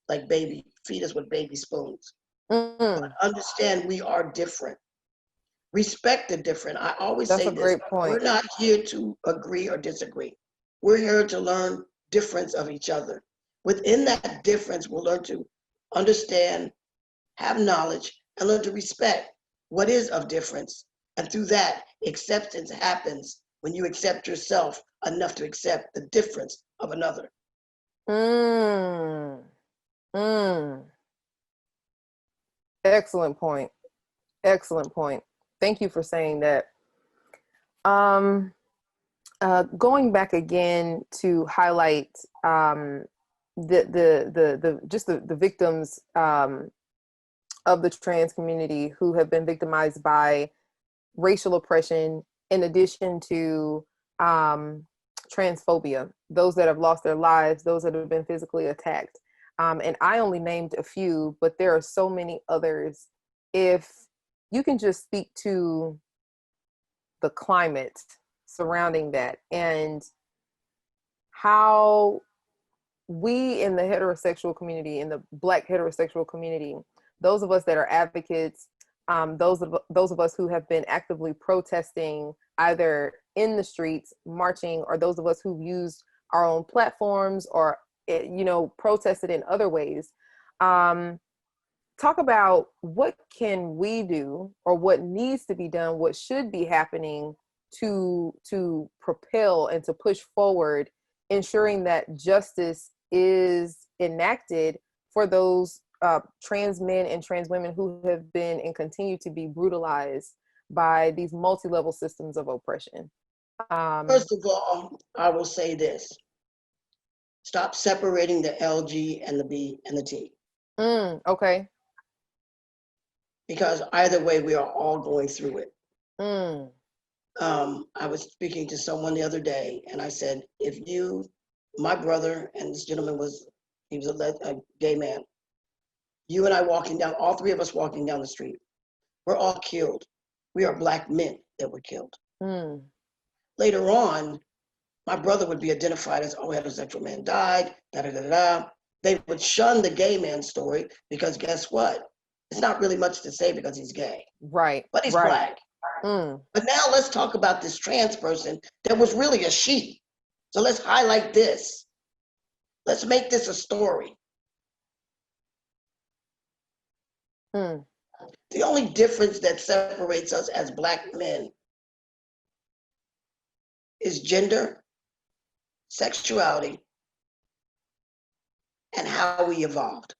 like baby, feed us with baby spoons. But Mm. understand we are different. Respect the different. I always That's say a this: great we're point. not here to agree or disagree. We're here to learn difference of each other. Within that difference, we'll learn to understand, have knowledge, and learn to respect what is of difference. And through that, acceptance happens when you accept yourself enough to accept the difference of another. Mm. Mm. Excellent point. Excellent point. Thank you for saying that. Um, Going back again to highlight the victims of the trans community who have been victimized by racial oppression, in addition to transphobia, those that have lost their lives, those that have been physically attacked. And I only named a few, but there are so many others. If you can just speak to the climate surrounding that and how we in the heterosexual community, in the Black heterosexual community, those of us that are advocates, those of us who have been actively protesting either in the streets, marching, or those of us who've used our own platforms or, protested in other ways. Talk about what can we do, or what needs to be done, what should be happening to propel and to push forward, ensuring that justice is enacted for those trans men and trans women who have been and continue to be brutalized by these multi-level systems of oppression. First of all, I will say this. Stop separating the LG and the B and the T. Okay. Because either way, we are all going through it. Mm. I was speaking to someone the other day, and I said, my brother, and this gentleman he was a gay man, you and I walking down, all three of us walking down the street, we're all killed. We are Black men that were killed. Mm. Later on, my brother would be identified as, heterosexual man died, da-da-da-da. They would shun the gay man story because guess what? It's not really much to say because he's gay. Right. But he's right. Black. But now let's talk about this trans person that was really a she. So let's highlight this. Let's make this a story. The only difference that separates us as Black men is gender, sexuality, and how we evolved.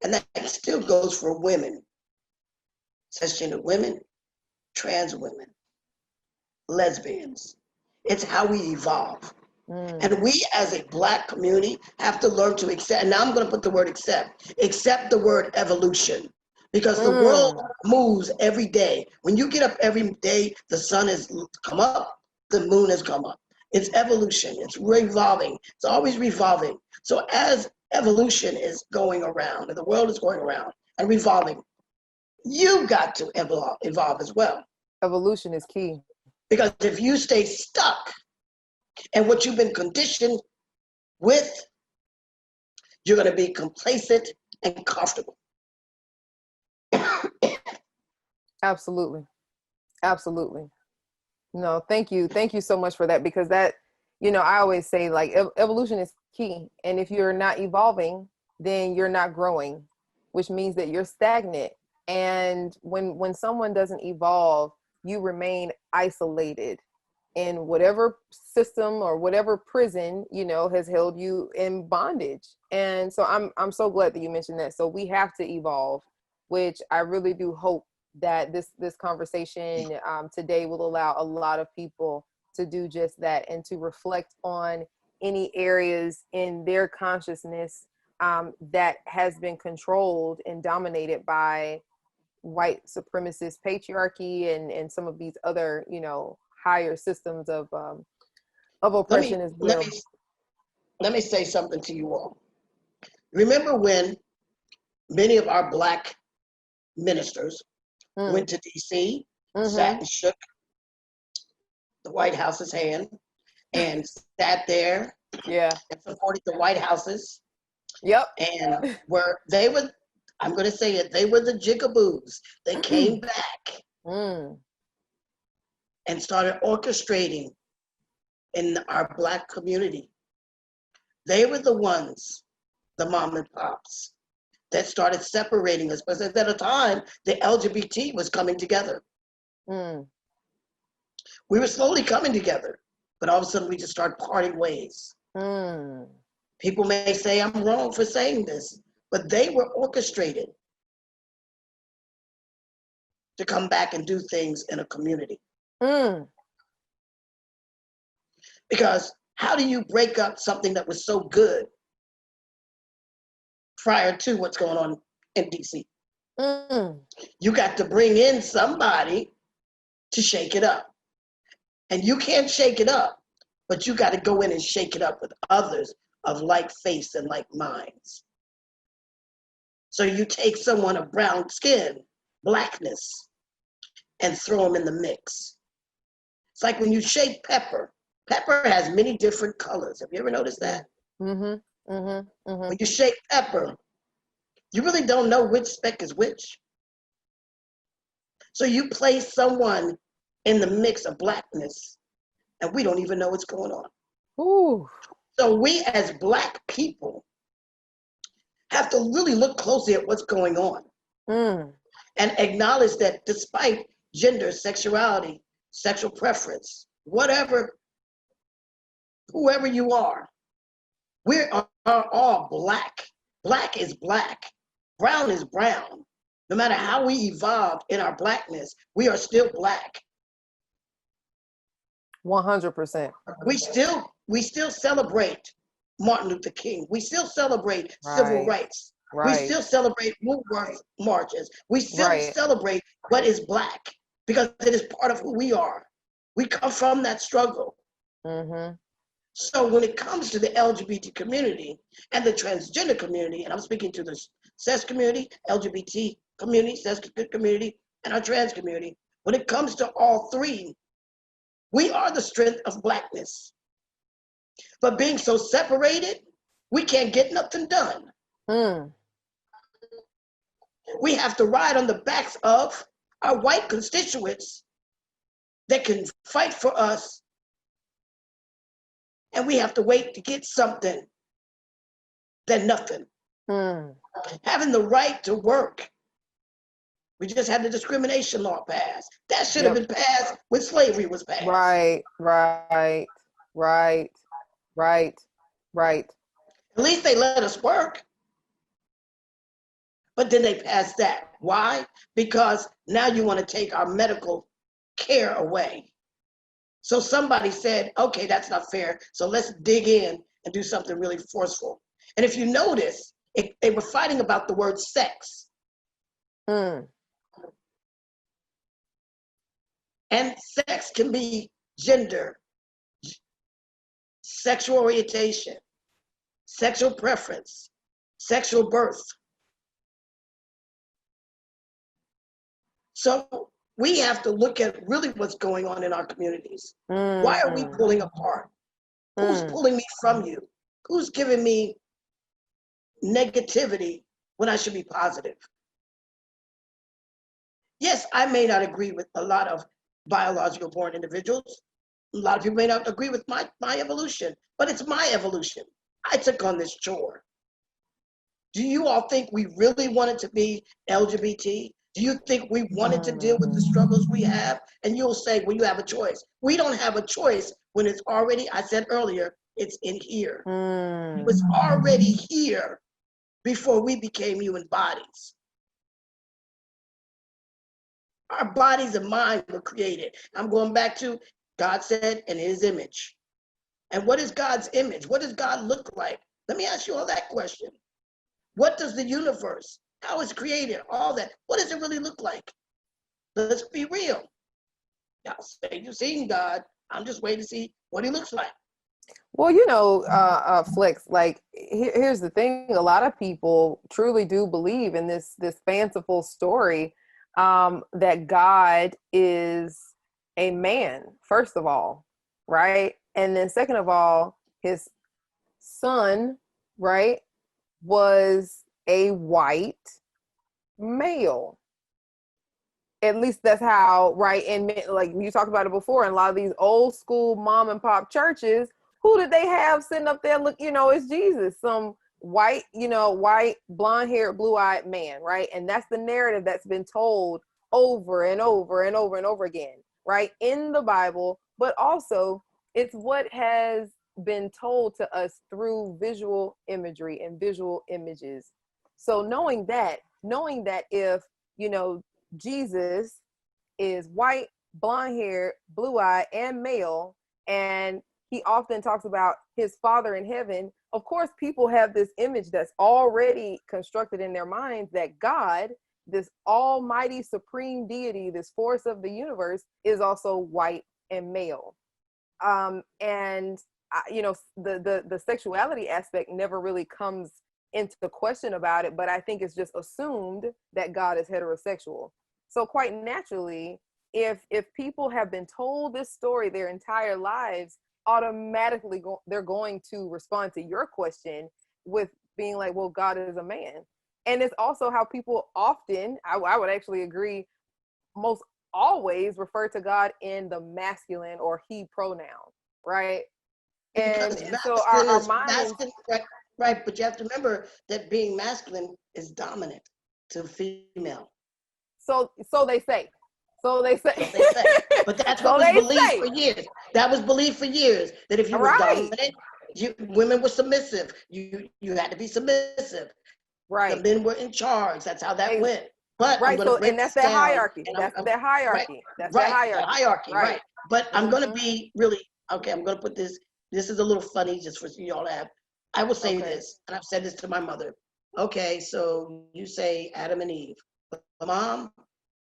And that still goes for women, cisgender women, trans women, lesbians. It's how we evolve. And we as a Black community have to learn to accept, and now I'm going to put the word accept the word evolution, because the world moves every day. When you get up every day, the sun has come up, the moon has come up. It's evolution, it's revolving, it's always revolving. So as evolution is going around, and the world is going around and revolving, you've got to evolve as well. Evolution is key. Because if you stay stuck and what you've been conditioned with, you're going to be complacent and comfortable. Absolutely. Absolutely. No, thank you. Thank you so much for that, because that, I always say, like, evolution is key. And if you're not evolving, then you're not growing, which means that you're stagnant. And when someone doesn't evolve, you remain isolated in whatever system or whatever prison, has held you in bondage. And so I'm so glad that you mentioned that. So we have to evolve, which I really do hope that this conversation today will allow a lot of people to do just that, and to reflect on any areas in their consciousness that has been controlled and dominated by white supremacist patriarchy and some of these other, higher systems of oppression as well. Let me say something to you all. Remember when many of our Black ministers went to DC, sat and shook the White House's hand and sat there and supported the White Houses. Yep. And I'm going to say it, they were the jigaboos. They came back and started orchestrating in our Black community. They were the ones, the mom and pops, that started separating us. Because at a time, the LGBT was coming together. We were slowly coming together, but all of a sudden we just started parting ways. People may say I'm wrong for saying this, but they were orchestrated to come back and do things in a community. Because how do you break up something that was so good prior to what's going on in DC? You got to bring in somebody to shake it up. And you can't shake it up, but you got to go in and shake it up with others of like face and like minds. So you take someone of brown skin, blackness, and throw them in the mix. It's like when you shake pepper. Pepper has many different colors. Have you ever noticed that? When you shake pepper, you really don't know which speck is which. So you place someone in the mix of blackness, and we don't even know what's going on. Ooh. So we as Black people have to really look closely at what's going on and acknowledge that despite gender, sexuality, sexual preference, whatever, whoever you are, we are all Black. Black is Black. Brown is brown. No matter how we evolved in our Blackness, we are still Black. 100%. We still celebrate Martin Luther King. We still celebrate civil rights. We still celebrate Woodworth marches. We still celebrate what is Black because it is part of who we are. We come from that struggle. So when it comes to the LGBT community and the transgender community, and I'm speaking to the cis community, LGBT community, cis community, and our trans community, when it comes to all three, we are the strength of Blackness. But being so separated, we can't get nothing done. We have to ride on the backs of our white constituents that can fight for us. And we have to wait to get something than nothing. Having the right to work. We just had the discrimination law passed. That should have been passed when slavery was passed. Right. At least they let us work. But then they passed that. Why? Because now you want to take our medical care away. So somebody said, okay, that's not fair. So let's dig in and do something really forceful. And if you notice, they were fighting about the word sex. And sex can be gender, sexual orientation, sexual preference, sexual birth. So we have to look at really what's going on in our communities. Why are we pulling apart? Who's pulling me from you? Who's giving me negativity when I should be positive? Yes, I may not agree with a lot of biological born individuals. A lot of people may not agree with my evolution, but it's my evolution. I took on this chore. Do you all think we really wanted to be LGBT? Do you think we wanted to deal with the struggles we have? And you'll say, well, you have a choice. We don't have a choice when it's already, I said earlier, it's in here. It was already here before we became human bodies. Our bodies and minds were created. I'm going back to God said in his image. And what is God's image? What does God look like? Let me ask you all that question. What does the universe, how it's created, all that, what does it really look like? Let's be real. Y'all say you've seen God. I'm just waiting to see what he looks like. Well, you know, Flex, like here's the thing. A lot of people truly do believe in this fanciful story that God is a man, first of all, right? And then second of all, his son, right, was a white male. At least that's how, right? And like you talked about it before, in a lot of these old school mom and pop churches, who did they have sitting up there? Look, you know, it's Jesus, some white, you know, white, blonde haired, blue eyed man, right? And that's the narrative that's been told over and over and over and over again, right? In the Bible, but also it's what has been told to us through visual imagery and visual images. So knowing that if, you know, Jesus is white, blonde hair, blue eye, and male, and he often talks about his Father in heaven, of course, people have this image that's already constructed in their minds that God, this almighty supreme deity, this force of the universe, is also white and male. And you know, the sexuality aspect never really comes into question about it, but I think it's just assumed that God is heterosexual. So quite naturally, if people have been told this story their entire lives, automatically they're going to respond to your question with being like, well, God is a man. And it's also how people often, I would actually agree, most always refer to God in the masculine or he pronoun, right? And Because so masculine our is minds, masculine, right? But you have to remember that being masculine is dominant to female. so they say. So they say. So they say. But that's what So was they believed say. for years. That was believed for years, that if you were Right. dominant, women were submissive. You had to be submissive. The Right. men were in charge. That's how that went. But I'm Right. going to So, break and that's this that down. hierarchy. And That's I'm that right, hierarchy. That's that right, the hierarchy. hierarchy, Right. right. But I'm going to Mm-hmm. be really, okay, I'm going to put this, this is a little funny just for y'all to have. I will say Okay. this, and I've said this to my mother. Okay, so you say Adam and Eve. But Mom,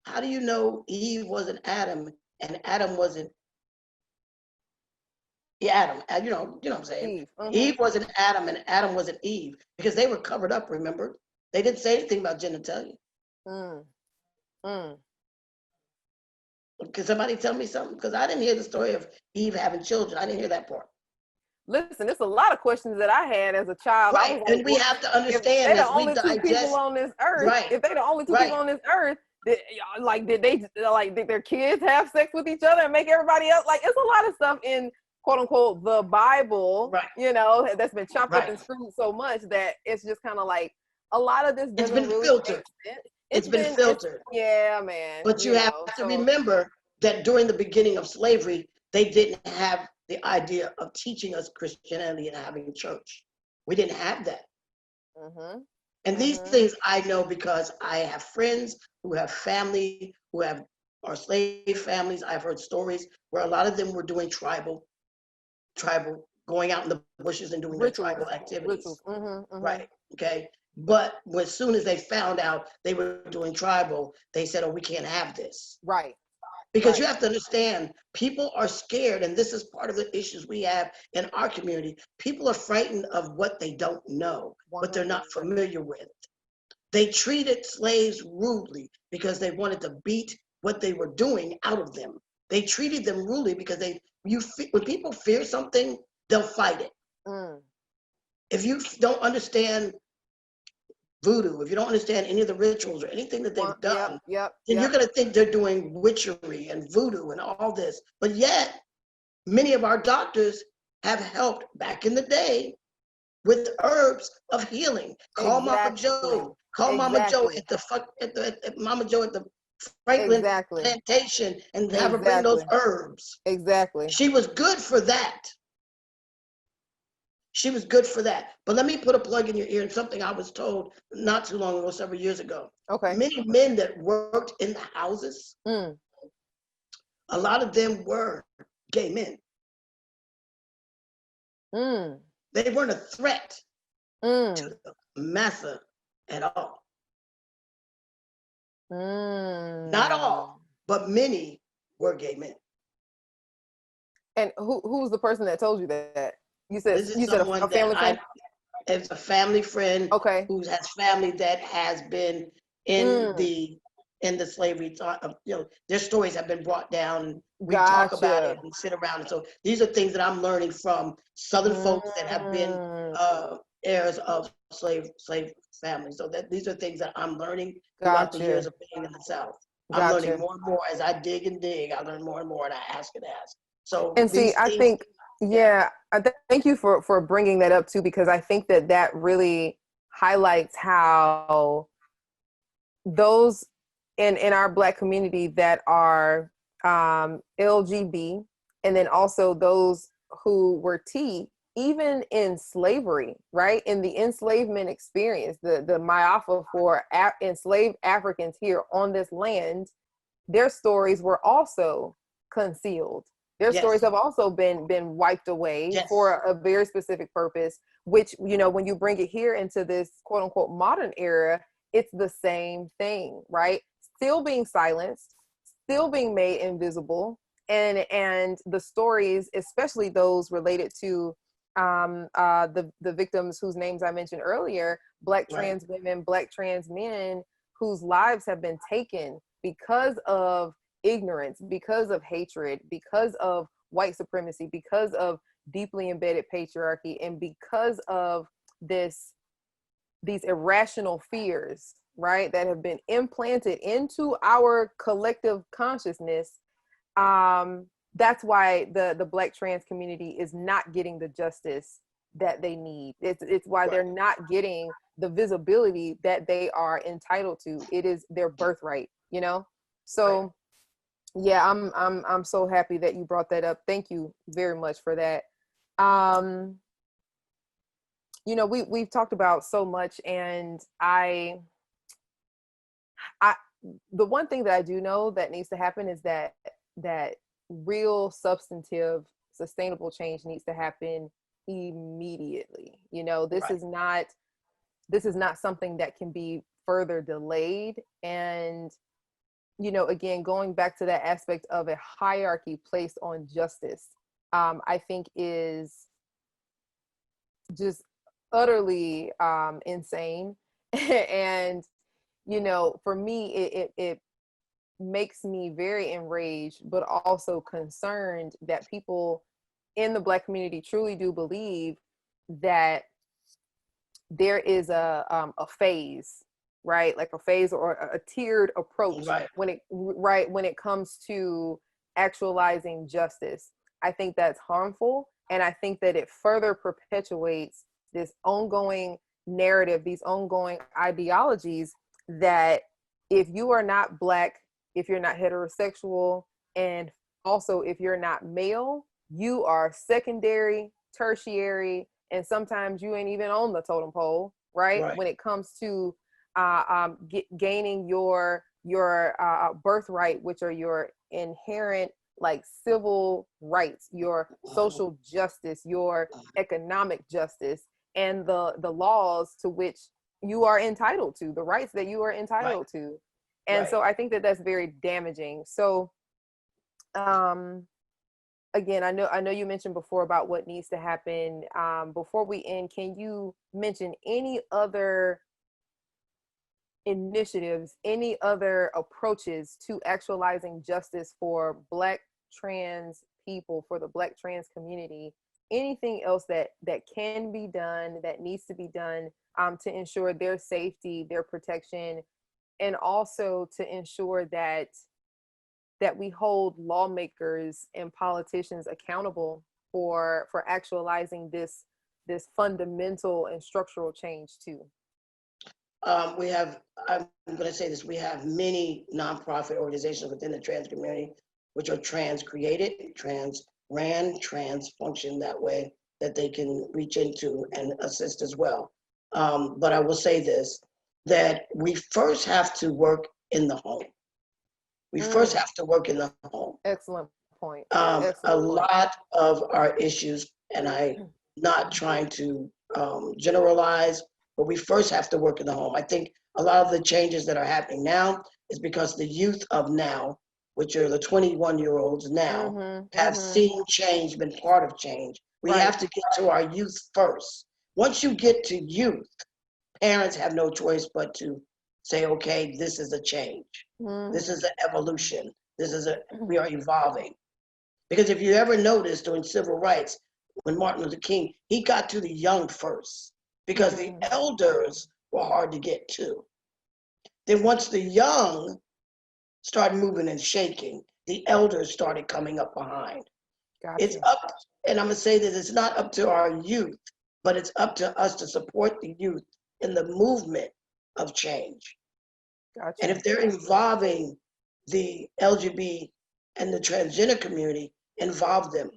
how do you know Eve wasn't Adam and Adam wasn't, yeah, Adam? You know what I'm saying? Eve. Mm-hmm. Eve wasn't Adam and Adam wasn't Eve because they were covered up, remember? They didn't say anything about genitalia. Mm. Mm. Can somebody tell me something? Because I didn't hear the story of Eve having children. I didn't hear that part. Listen, there's a lot of questions that I had as a child. I Right. was like, And we well, have to if understand they're the as we only two people digest, on this earth, right, if they're the only two people right. on this earth, like, did their kids have sex with each other and make everybody else? Like, it's a lot of stuff in quote unquote the Bible, Right, you know, that's been chopped up right. and screwed so much that it's just kind of like a lot of this It's doesn't been really make filtered. sense. It's been It's filtered. yeah, man, But you you have know. to So remember that during the beginning of slavery, they didn't have the idea of teaching us Christianity and having church. We didn't have that. mm-hmm, And these mm-hmm. things I know because I have friends who have family who have are slave families. I've heard stories where a lot of them were doing tribal, going out in the bushes and doing their Rituals, tribal activities. rituals. Mm-hmm, mm-hmm. Right. Okay. But as soon as they found out they were doing tribal, they said, oh, we can't have this. Right, Because you right. have to understand, people are scared, and this is part of the issues we have in our community. People are frightened of what they don't know, what they're 100. not familiar with. They treated slaves rudely because they wanted to beat what they were doing out of them. They treated them rudely because when people fear something, they'll fight it. Mm. If you don't understand voodoo, if you don't understand any of the rituals or anything that they've Yep, done, yep, then you're yep. going to think they're doing witchery and voodoo and all this. But yet, many of our doctors have helped back in the day with herbs of healing. Call Mama Exactly. Joe. Call Mama Joe Exactly. at Mama Joe at the Franklin Exactly. plantation and have her bring those Exactly. herbs. Exactly. She was good for that. She was good for that. But let me put a plug in your ear and something I was told not too long ago, several years ago. Okay. Many men that worked in the houses, Mm. a lot of them were gay men. Mm. They weren't a threat to Mm. the massa at all. Not Mm. all, but many were gay men. And who's the person that told you that? This is You said someone a family friend? it's a family friend Okay. who has family that has been in Mm. the slavery. Their stories have been brought down. We talk about it Gotcha. and sit around. And so these are things that I'm learning from Southern folks that have been Mm. heirs of slave families. So that these are things that I'm learning throughout the years Gotcha. of being in the South. I'm learning Gotcha. more and more as I dig and dig. I learn more and more, and I ask and ask. So And see, these I things, think, yeah. yeah, thank you for bringing that up too, because I think that really highlights how those in our Black community that are LGB, and then also those who were T, even in slavery, right? In the enslavement experience, the Ma'afa for enslaved Africans here on this land, their stories were also concealed. Their stories Yes. have also been wiped away Yes. for a very specific purpose, which, you know, when you bring it here into this quote unquote modern era, it's the same thing, right? Still being silenced, still being made invisible. And the stories, especially those related to the victims whose names I mentioned earlier, Black Right. trans women, Black trans men, whose lives have been taken because of ignorance, because of hatred, because of white supremacy, because of deeply embedded patriarchy, and because of these irrational fears, right, that have been implanted into our collective consciousness. That's why the Black trans community is not getting the justice that they need. It's why they're Right. not getting the visibility that they are entitled to. It is their birthright, you know? Right. So yeah, I'm so happy that you brought that up. Thank you very much for that. Um, you know, we've talked about so much, and I the one thing that I do know that needs to happen is that real substantive sustainable change needs to happen immediately. You know, Right. this is not something that can be further delayed. And you know, again, going back to that aspect of a hierarchy placed on justice, I think is just utterly insane. And you know, for me, it makes me very enraged, but also concerned that people in the Black community truly do believe that there is a phase, right? Like a phase or a tiered approach Right. when it comes to actualizing justice. I think that's harmful, and I think that it further perpetuates this ongoing narrative, these ongoing ideologies that if you are not Black, if you're not heterosexual, and also if you're not male, you are secondary, tertiary, and sometimes you ain't even on the totem pole, right? Right. When it comes to gaining your birthright, which are your inherent like civil rights, your social justice, your economic justice, and the laws to which you are entitled to, the rights that you are Right. entitled to. And Right. so I think that that's very damaging. So um again, I know you mentioned before about what needs to happen. Before we end, can you mention any other initiatives, any other approaches to actualizing justice for Black trans people, for the Black trans community? Anything else that can be done, that needs to be done, to ensure their safety, their protection, and also to ensure that we hold lawmakers and politicians accountable for actualizing this fundamental and structural change too. We have, I'm going to say this, we have many nonprofit organizations within the trans community, which are trans created, trans ran, trans function that way, that they can reach into and assist as well. But I will say this, that we first have to work in the home. We first Mm, have to work in the home. excellent point. A Excellent point. lot of our issues, and I not trying to generalize, but we first have to work in the home. I think a lot of the changes that are happening now is because the youth of now, which are the 21-year-olds now, Mm-hmm. have Mm-hmm. seen change, been part of change. We Right. have to get to our youth first. Once you get to youth, parents have no choice but to say, okay, this is a change. This Mm-hmm. is an evolution. We are evolving. Because if you ever notice during civil rights, when Martin Luther King, he got to the young first because the Mm-hmm. elders were hard to get to. Then once the young started moving and shaking, the elders started coming up behind. It's Gotcha. up, and I'm gonna say that it's not up to our youth, but it's up to us to support the youth in the movement of change. And Gotcha. if they're involving the LGBT and the transgender community, involve them.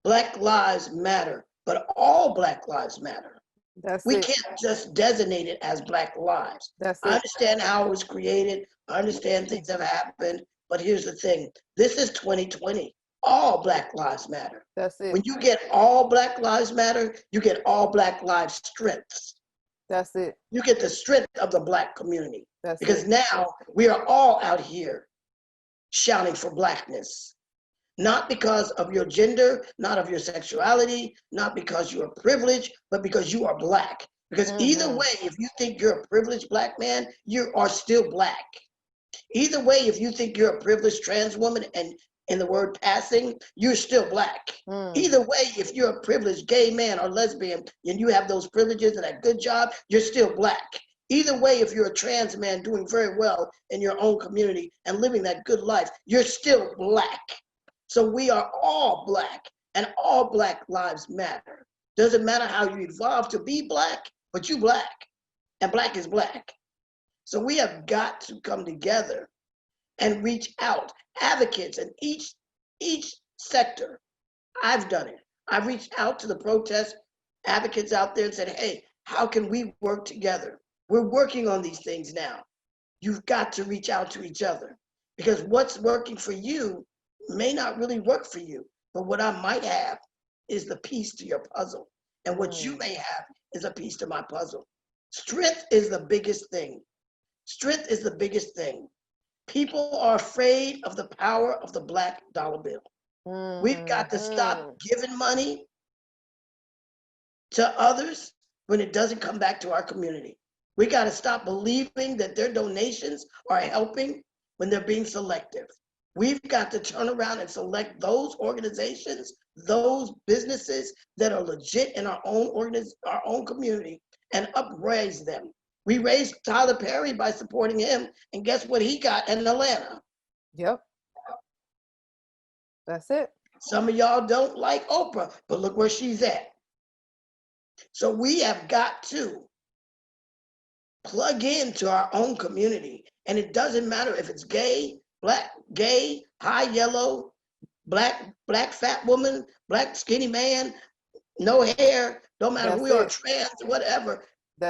Black lives matter. but all Black lives matter. That's We it. can't just designate it as Black lives. That's I it. understand how it was created. I understand things have happened, but here's the thing. This is 2020. All Black lives matter. That's it. When you get all Black lives matter, you get all Black lives strengths. That's it. You get the strength of the Black community. That's Because it. now we are all out here shouting for Blackness. Not because of your gender, not of your sexuality, not because you are privileged, but because you are Black. Because either way, if you think you're a privileged Black man, you are still Black. Either way, if you think you're a privileged trans woman and in the word passing, you're still Black. Either way, if you're a privileged gay man or lesbian and you have those privileges and a good job, you're still Black. Either way, if you're a trans man doing very well in your own community and living that good life, you're still Black. So we are all Black, and all Black lives matter. Doesn't matter how you evolve to be Black, but you Black, and Black is Black. So we have got to come together and reach out. Advocates in each sector. I've done it. I've reached out to the protest advocates out there and said, hey, how can we work together? We're working on these things now. You've got to reach out to each other, because what's working for you may not really work for you. But what I might have is the piece to your puzzle. And what you may have is a piece to my puzzle. Strength is the biggest thing. Strength is the biggest thing. People are afraid of the power of the Black dollar bill. We've got to stop giving money to others when it doesn't come back to our community. We got to stop believing that their donations are helping when they're being selective. We've got to turn around and select those organizations, those businesses that are legit in our own community, and upraise them. We raised Tyler Perry by supporting him, and guess what he got in Atlanta? Yep. That's it. Some of y'all don't like Oprah, but look where she's at. So we have got to plug into our own community. And it doesn't matter if it's gay, high yellow, black fat woman, Black skinny man, no hair, don't matter who we are, trans, whatever.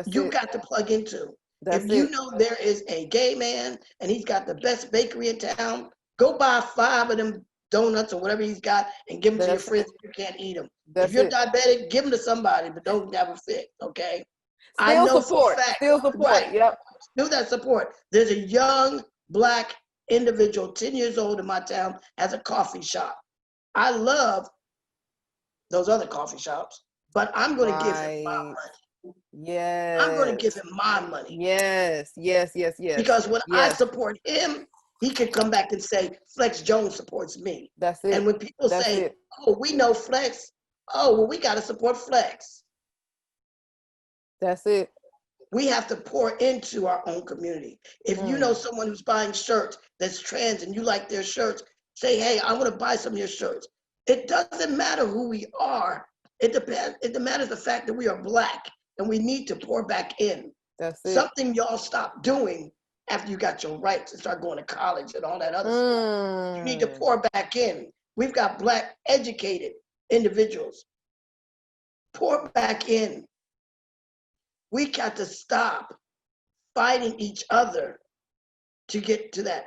You got to plug into. If you know there is a gay man and he's got the best bakery in town, go buy 5 of them donuts or whatever he's got and give them to your friends if you can't eat them. If you're diabetic, give them to somebody, but don't have a fit, okay? I know for a fact. Still support, right, yep. Still that support. There's a young Black individual, 10 years old in my town, has a coffee shop. I love those other coffee shops, but I'm going to give him my money. Yes. I'm going to give him my money. Yes. Because when I support him, he can come back and say, Flex Jones supports me. That's it. And when people say, oh, we know Flex, oh, well, we got to support Flex. That's it. We have to pour into our own community. If you know someone who's buying shirts that's trans and you like their shirts, say, hey, I want to buy some of your shirts. It doesn't matter who we are. It matters the fact that we are Black and we need to pour back in. That's it. Something y'all stop doing after you got your rights and start going to college and all that other stuff. You need to pour back in. We've got Black educated individuals. Pour back in. We got to stop fighting each other to get to that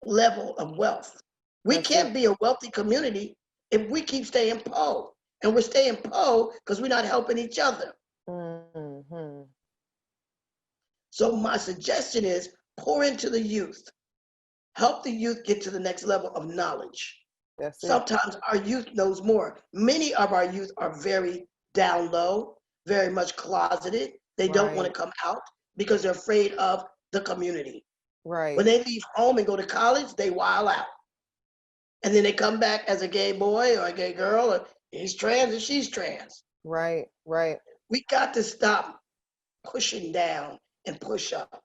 level of wealth. We can't be a wealthy community if we keep staying poor. And we're staying poor because we're not helping each other. So my suggestion is pour into the youth. Help the youth get to the next level of knowledge. Sometimes our youth knows more. Many of our youth are very down low, very much closeted. They don't want to come out because they're afraid of the community. Right. When they leave home and go to college, they wild out. And then they come back as a gay boy or a gay girl, or he's trans and she's trans. Right. We got to stop pushing down and push up.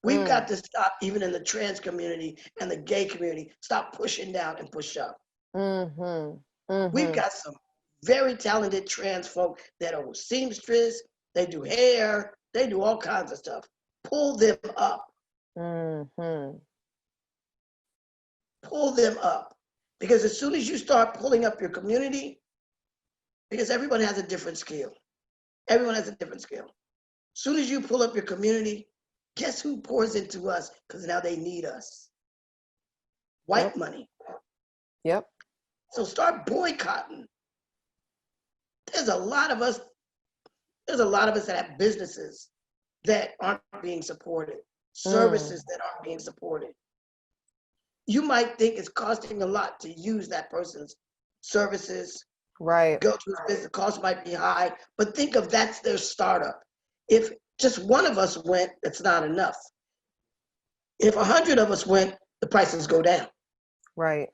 We've got to stop, even in the trans community and the gay community, stop pushing down and push up. We've got some very talented trans folk that are seamstress, they do hair, they do all kinds of stuff. Pull them up. Pull them up. Because as soon as you start pulling up your community, Because everyone has a different skill. Everyone has a different skill. As soon as you pull up your community, guess who pours into us? Because now they need us. White money. Yep. So start boycotting. There's a lot of us that have businesses that aren't being supported, services that aren't being supported. You might think it's costing a lot to use that person's services, right? Go to his business, the cost might be high, but think of that's their startup. If just one of us went, it's not enough. If 100 of us went, the prices go down. Right.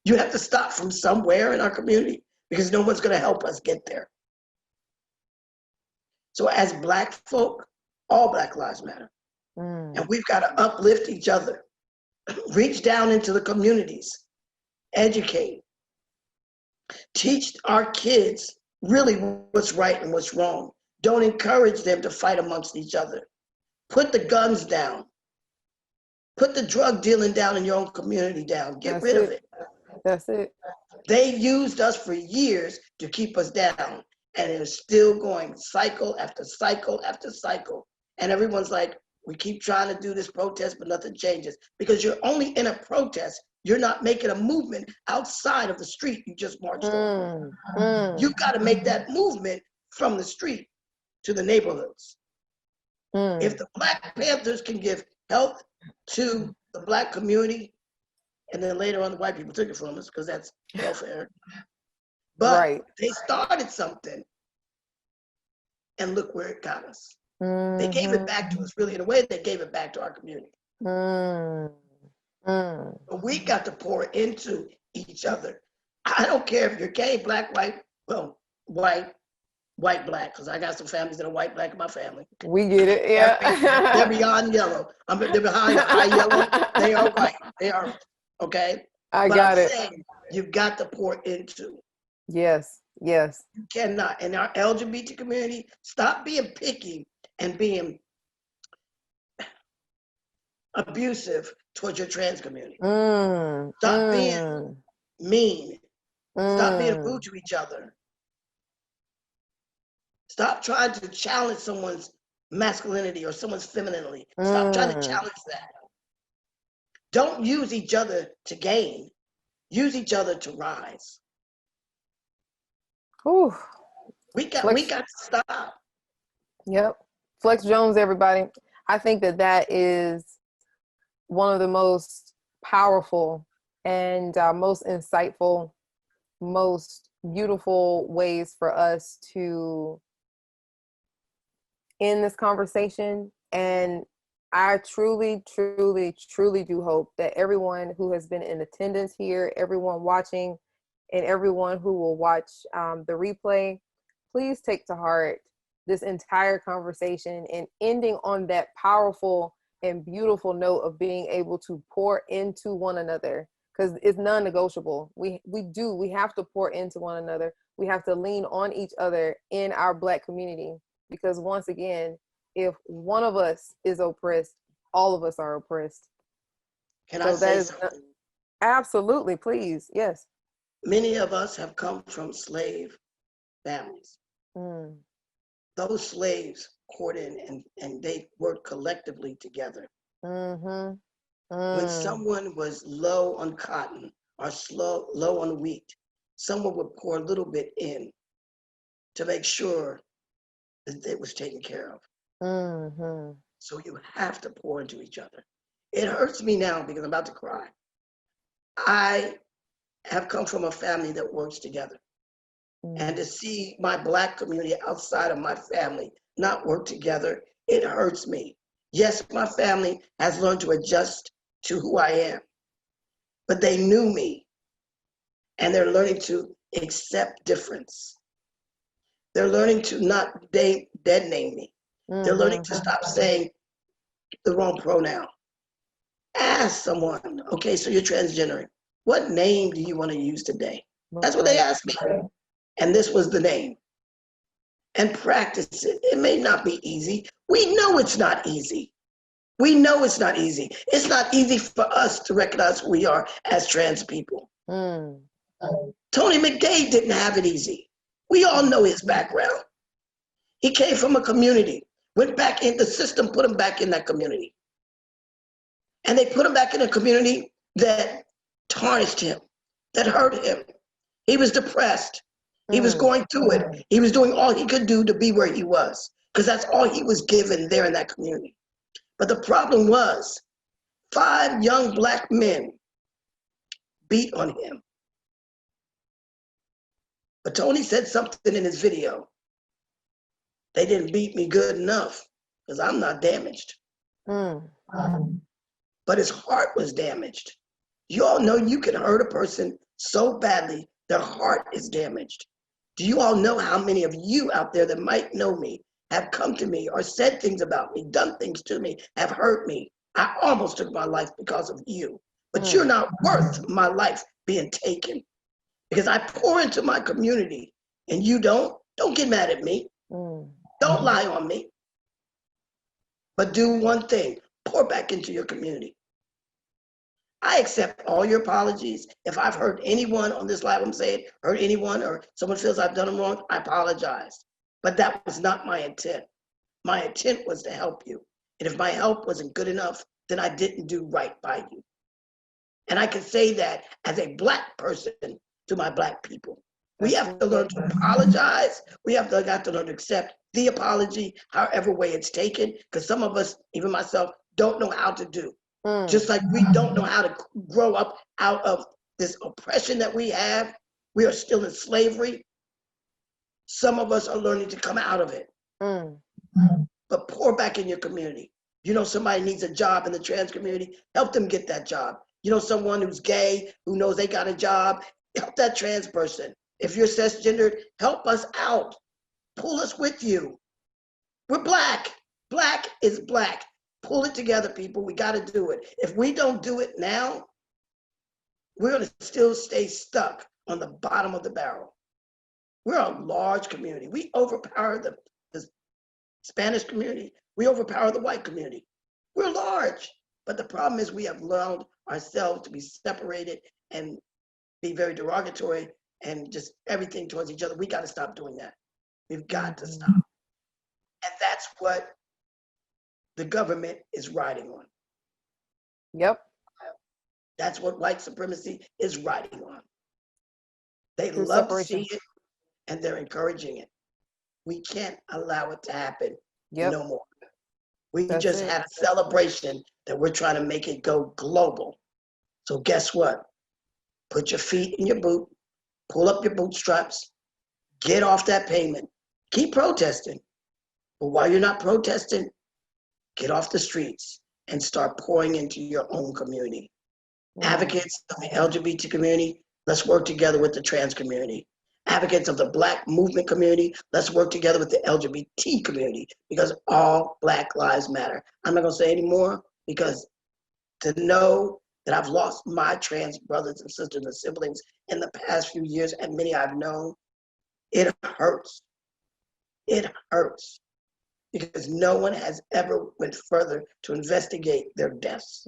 You have to stop from somewhere in our community because no one's going to help us get there. So as Black folk, all Black lives matter. And we've got to uplift each other, reach down into the communities, educate, teach our kids really what's right and what's wrong. Don't encourage them to fight amongst each other. Put the guns down. Put the drug dealing down in your own community down. Get rid of it. That's it. They used us for years to keep us down, and it's still going cycle after cycle after cycle. And everyone's like, we keep trying to do this protest, but nothing changes. Because you're only in a protest. You're not making a movement outside of the street you just marched on. You've got to make that movement from the street to the neighborhoods. If the Black Panthers can give health to the Black community, and then later on the white people took it from us because that's welfare. But they started something, and look where it got us. They gave it back to us, really, in a way, they gave it back to our community. But we got to pour into each other. I don't care if you're gay, Black, white, well, white, Black, because I got some families that are white, Black in my family. We get it, yeah. They're beyond yellow. They're behind high yellow. They are white. They are, okay? But I'm saying, you've got to pour into. Yes, yes. You cannot. In our LGBT community, stop being picky and being abusive towards your trans community. Stop being mean. Stop being rude to each other. Stop trying to challenge someone's masculinity or someone's femininity. Stop trying to challenge that. Don't use each other to gain. Use each other to rise. Ooh. We got to stop. Yep. Flex Jonez, everybody. I think that is one of the most powerful and most insightful, most beautiful ways for us to end this conversation. And I truly, truly, truly do hope that everyone who has been in attendance here, everyone watching, and everyone who will watch the replay, please take to heart this entire conversation and ending on that powerful and beautiful note of being able to pour into one another, because it's non-negotiable. We have to pour into one another. We have to lean on each other in our Black community, because once again, if one of us is oppressed, all of us are oppressed. Can I say something? Absolutely, please. Yes. Many of us have come from slave families. Those slaves courted and they worked collectively together. When someone was low on cotton or low on wheat, someone would pour a little bit in to make sure that it was taken care of. So you have to pour into each other. It hurts me now because I'm about to cry. I have come from a family that works together. And to see my Black community outside of my family not work together, it hurts me. Yes, my family has learned to adjust to who I am, but they knew me and they're learning to accept difference. They're learning to not dead name me. They're learning to stop saying the wrong pronoun. Ask someone, okay, so you're transgender. What name do you want to use today? That's what they asked me. And this was the name. And practice it. It may not be easy. We know it's not easy. We know it's not easy. It's not easy for us to recognize who we are as trans people. Tony McDade didn't have it easy. We all know his background. He came from a community, went back in, the system put him back in that community. And they put him back in a community that tarnished him, that hurt him. He was depressed. He was going through it. He was doing all he could do to be where he was, because that's all he was given there in that community. But the problem was 5 young Black men beat on him. But Tony said something in his video. They didn't beat me good enough because I'm not damaged. But his heart was damaged. You all know you can hurt a person so badly, their heart is damaged. Do you all know how many of you out there that might know me have come to me or said things about me, done things to me, have hurt me? I almost took my life because of you, but you're not worth my life being taken, because I pour into my community and you don't get mad at me. Don't lie on me. But do one thing, pour back into your community. I accept all your apologies. If I've hurt anyone on this live, I'm saying, hurt anyone, or someone feels I've done them wrong, I apologize. But that was not my intent. My intent was to help you. And if my help wasn't good enough, then I didn't do right by you. And I can say that as a Black person to my Black people. We have to learn to apologize. We have to learn to accept the apology, however way it's taken, because some of us, even myself, don't know how to do. Just like we don't know how to grow up out of this oppression that we have. We are still in slavery. Some of us are learning to come out of it. But pour back in your community. You know, somebody needs a job in the trans community, help them get that job. You know, someone who's gay, who knows they got a job, help that trans person. If you're cisgendered, help us out. Pull us with you. We're Black. Black is Black. Pull it together, people. We got to do it. If we don't do it now, we're going to still stay stuck on the bottom of the barrel. We're a large community. We overpower the Spanish community. We overpower the white community. We're large. But the problem is we have allowed ourselves to be separated and be very derogatory and just everything towards each other. We got to stop doing that. We've got to stop. And that's what the government is riding on. Yep. That's what white supremacy is riding on. They love to see it and they're encouraging it. We can't allow it to happen no more. We just had a celebration that we're trying to make it go global. So guess what? Put your feet in your boot, pull up your bootstraps, get off that pavement, keep protesting. But while you're not protesting, get off the streets and start pouring into your own community. Advocates of the LGBT community, let's work together with the trans community. Advocates of the Black movement community, let's work together with the LGBT community, because all Black lives matter. I'm not gonna say any more, because to know that I've lost my trans brothers and sisters and siblings in the past few years, and many I've known, it hurts. It hurts. Because no one has ever went further to investigate their deaths.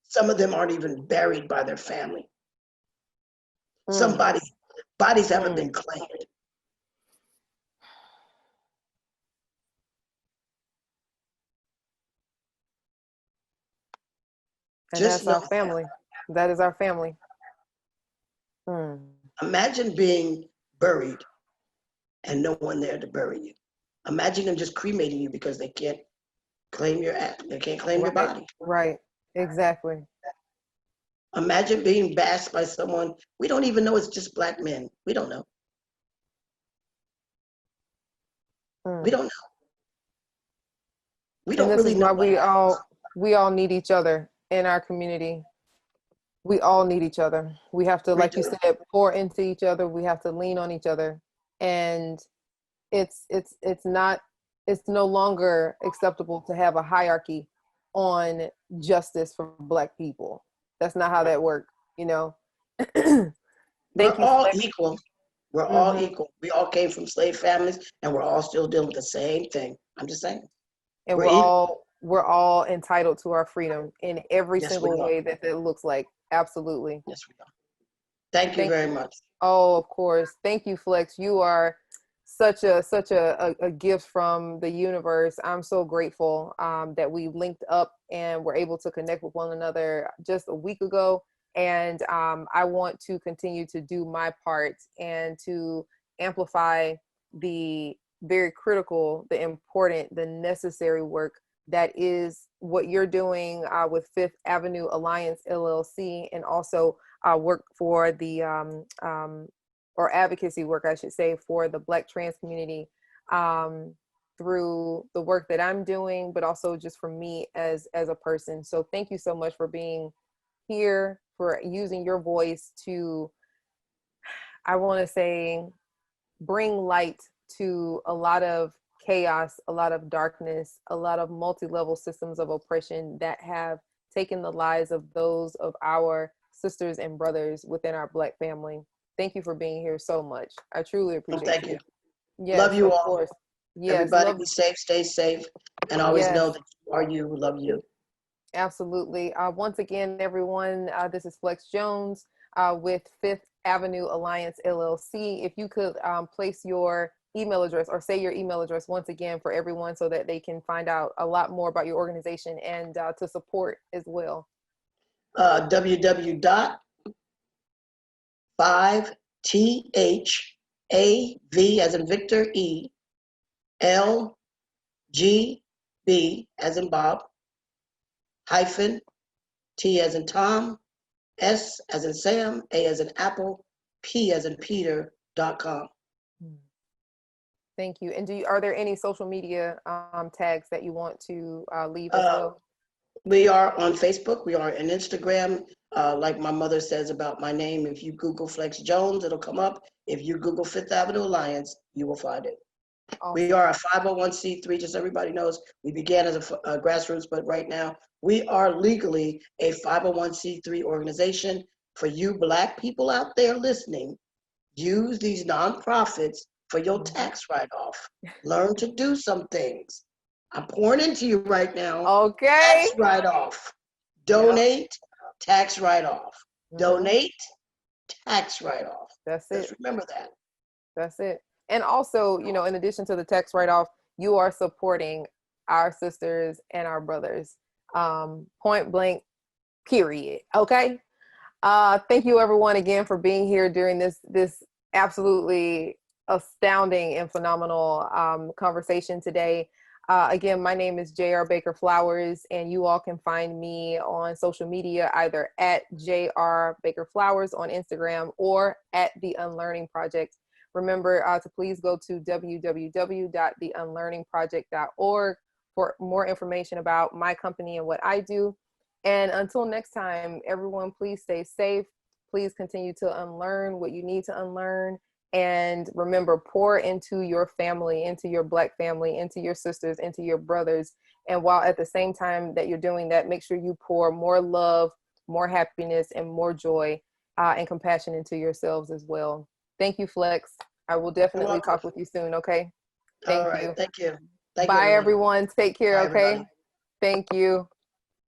Some of them aren't even buried by their family. Some bodies haven't been claimed. And just that's our family. That is our family. Imagine being buried and no one there to bury you. Imagine them just cremating you because they can't claim your body. Right, exactly. Imagine being bashed by someone, we don't even know it's just Black men. We don't know. We don't know. We don't really know. This is why we all need each other in our community. We all need each other. We have to, like you said, pour into each other. We have to lean on each other. And it's no longer acceptable to have a hierarchy on justice for Black people. That's not how that works, you know. We're all equal. We're all equal. We all came from slave families and we're all still dealing with the same thing. I'm just saying. And we're all entitled to our freedom in every single way that it looks like. Absolutely. Yes, we are. Thank you Thank very you. much. Oh, of course. Thank you, Flex. You are such a gift from the universe. I'm so grateful that we linked up and were able to connect with one another just a week ago. And I want to continue to do my part and to amplify the very critical, the important, the necessary work that is what you're doing with Fifth Avenue Alliance LLC, and also work for the or advocacy work, I should say, for the Black trans community through the work that I'm doing, but also just for me as a person. So thank you so much for being here, for using your voice to, I want to say, bring light to a lot of chaos, a lot of darkness, a lot of multi-level systems of oppression that have taken the lives of those of our sisters and brothers within our Black family. Thank you for being here so much. I truly appreciate Thank you. you. Love Yes, you of all. course. Yes, Everybody love. be safe, stay safe, and always know Yes, that you are you who love you. absolutely. Once again, everyone, this is Flex Jones with Fifth Avenue Alliance LLC. If you could place your email address or say your email address once again for everyone so that they can find out a lot more about your organization and to support as well. www.5THAV as in Victor E LGB as in Bob hyphen T as in Tom S as in Sam A as in Apple P as in Peter.com. Thank you. And are there any social media tags that you want to leave as Uh, well? we are on Facebook. We are on Instagram. Like my mother says about my name, if you Google Flex Jones, it'll come up. If you Google Fifth Avenue Alliance, you will find it. We Awesome. are a 501c3, just so everybody knows. We began as a grassroots, but right now we are legally a 501c3 organization. For you Black people out there listening, use these nonprofits for your tax write-off. Learn to do some things. I'm pouring into you right now. Okay. Tax write-off. Yep. Donate, tax write-off. Mm-hmm. Donate, tax write-off. That's Just it. remember that. That's it. And also, you know, in addition to the tax write-off, you are supporting our sisters and our brothers. Point blank, period. Okay. Thank you everyone again for being here during this absolutely astounding and phenomenal conversation today. Again, my name is J.R. Baker Flowers, and you all can find me on social media either at J.R. Baker Flowers on Instagram or at The Unlearning Project. Remember to please go to www.theunlearningproject.org for more information about my company and what I do. And until next time, everyone, please stay safe. Please continue to unlearn what you need to unlearn. And remember, pour into your family, into your Black family, into your sisters, into your brothers. And while at the same time that you're doing that, make sure you pour more love, more happiness, and more joy and compassion into yourselves as well. Thank you, Flex. I will You're definitely welcome. talk with you soon, okay? All Thank right. you. Thank you. Thank you, Bye, everyone. everyone. Take care, Bye, okay? everybody. Thank you.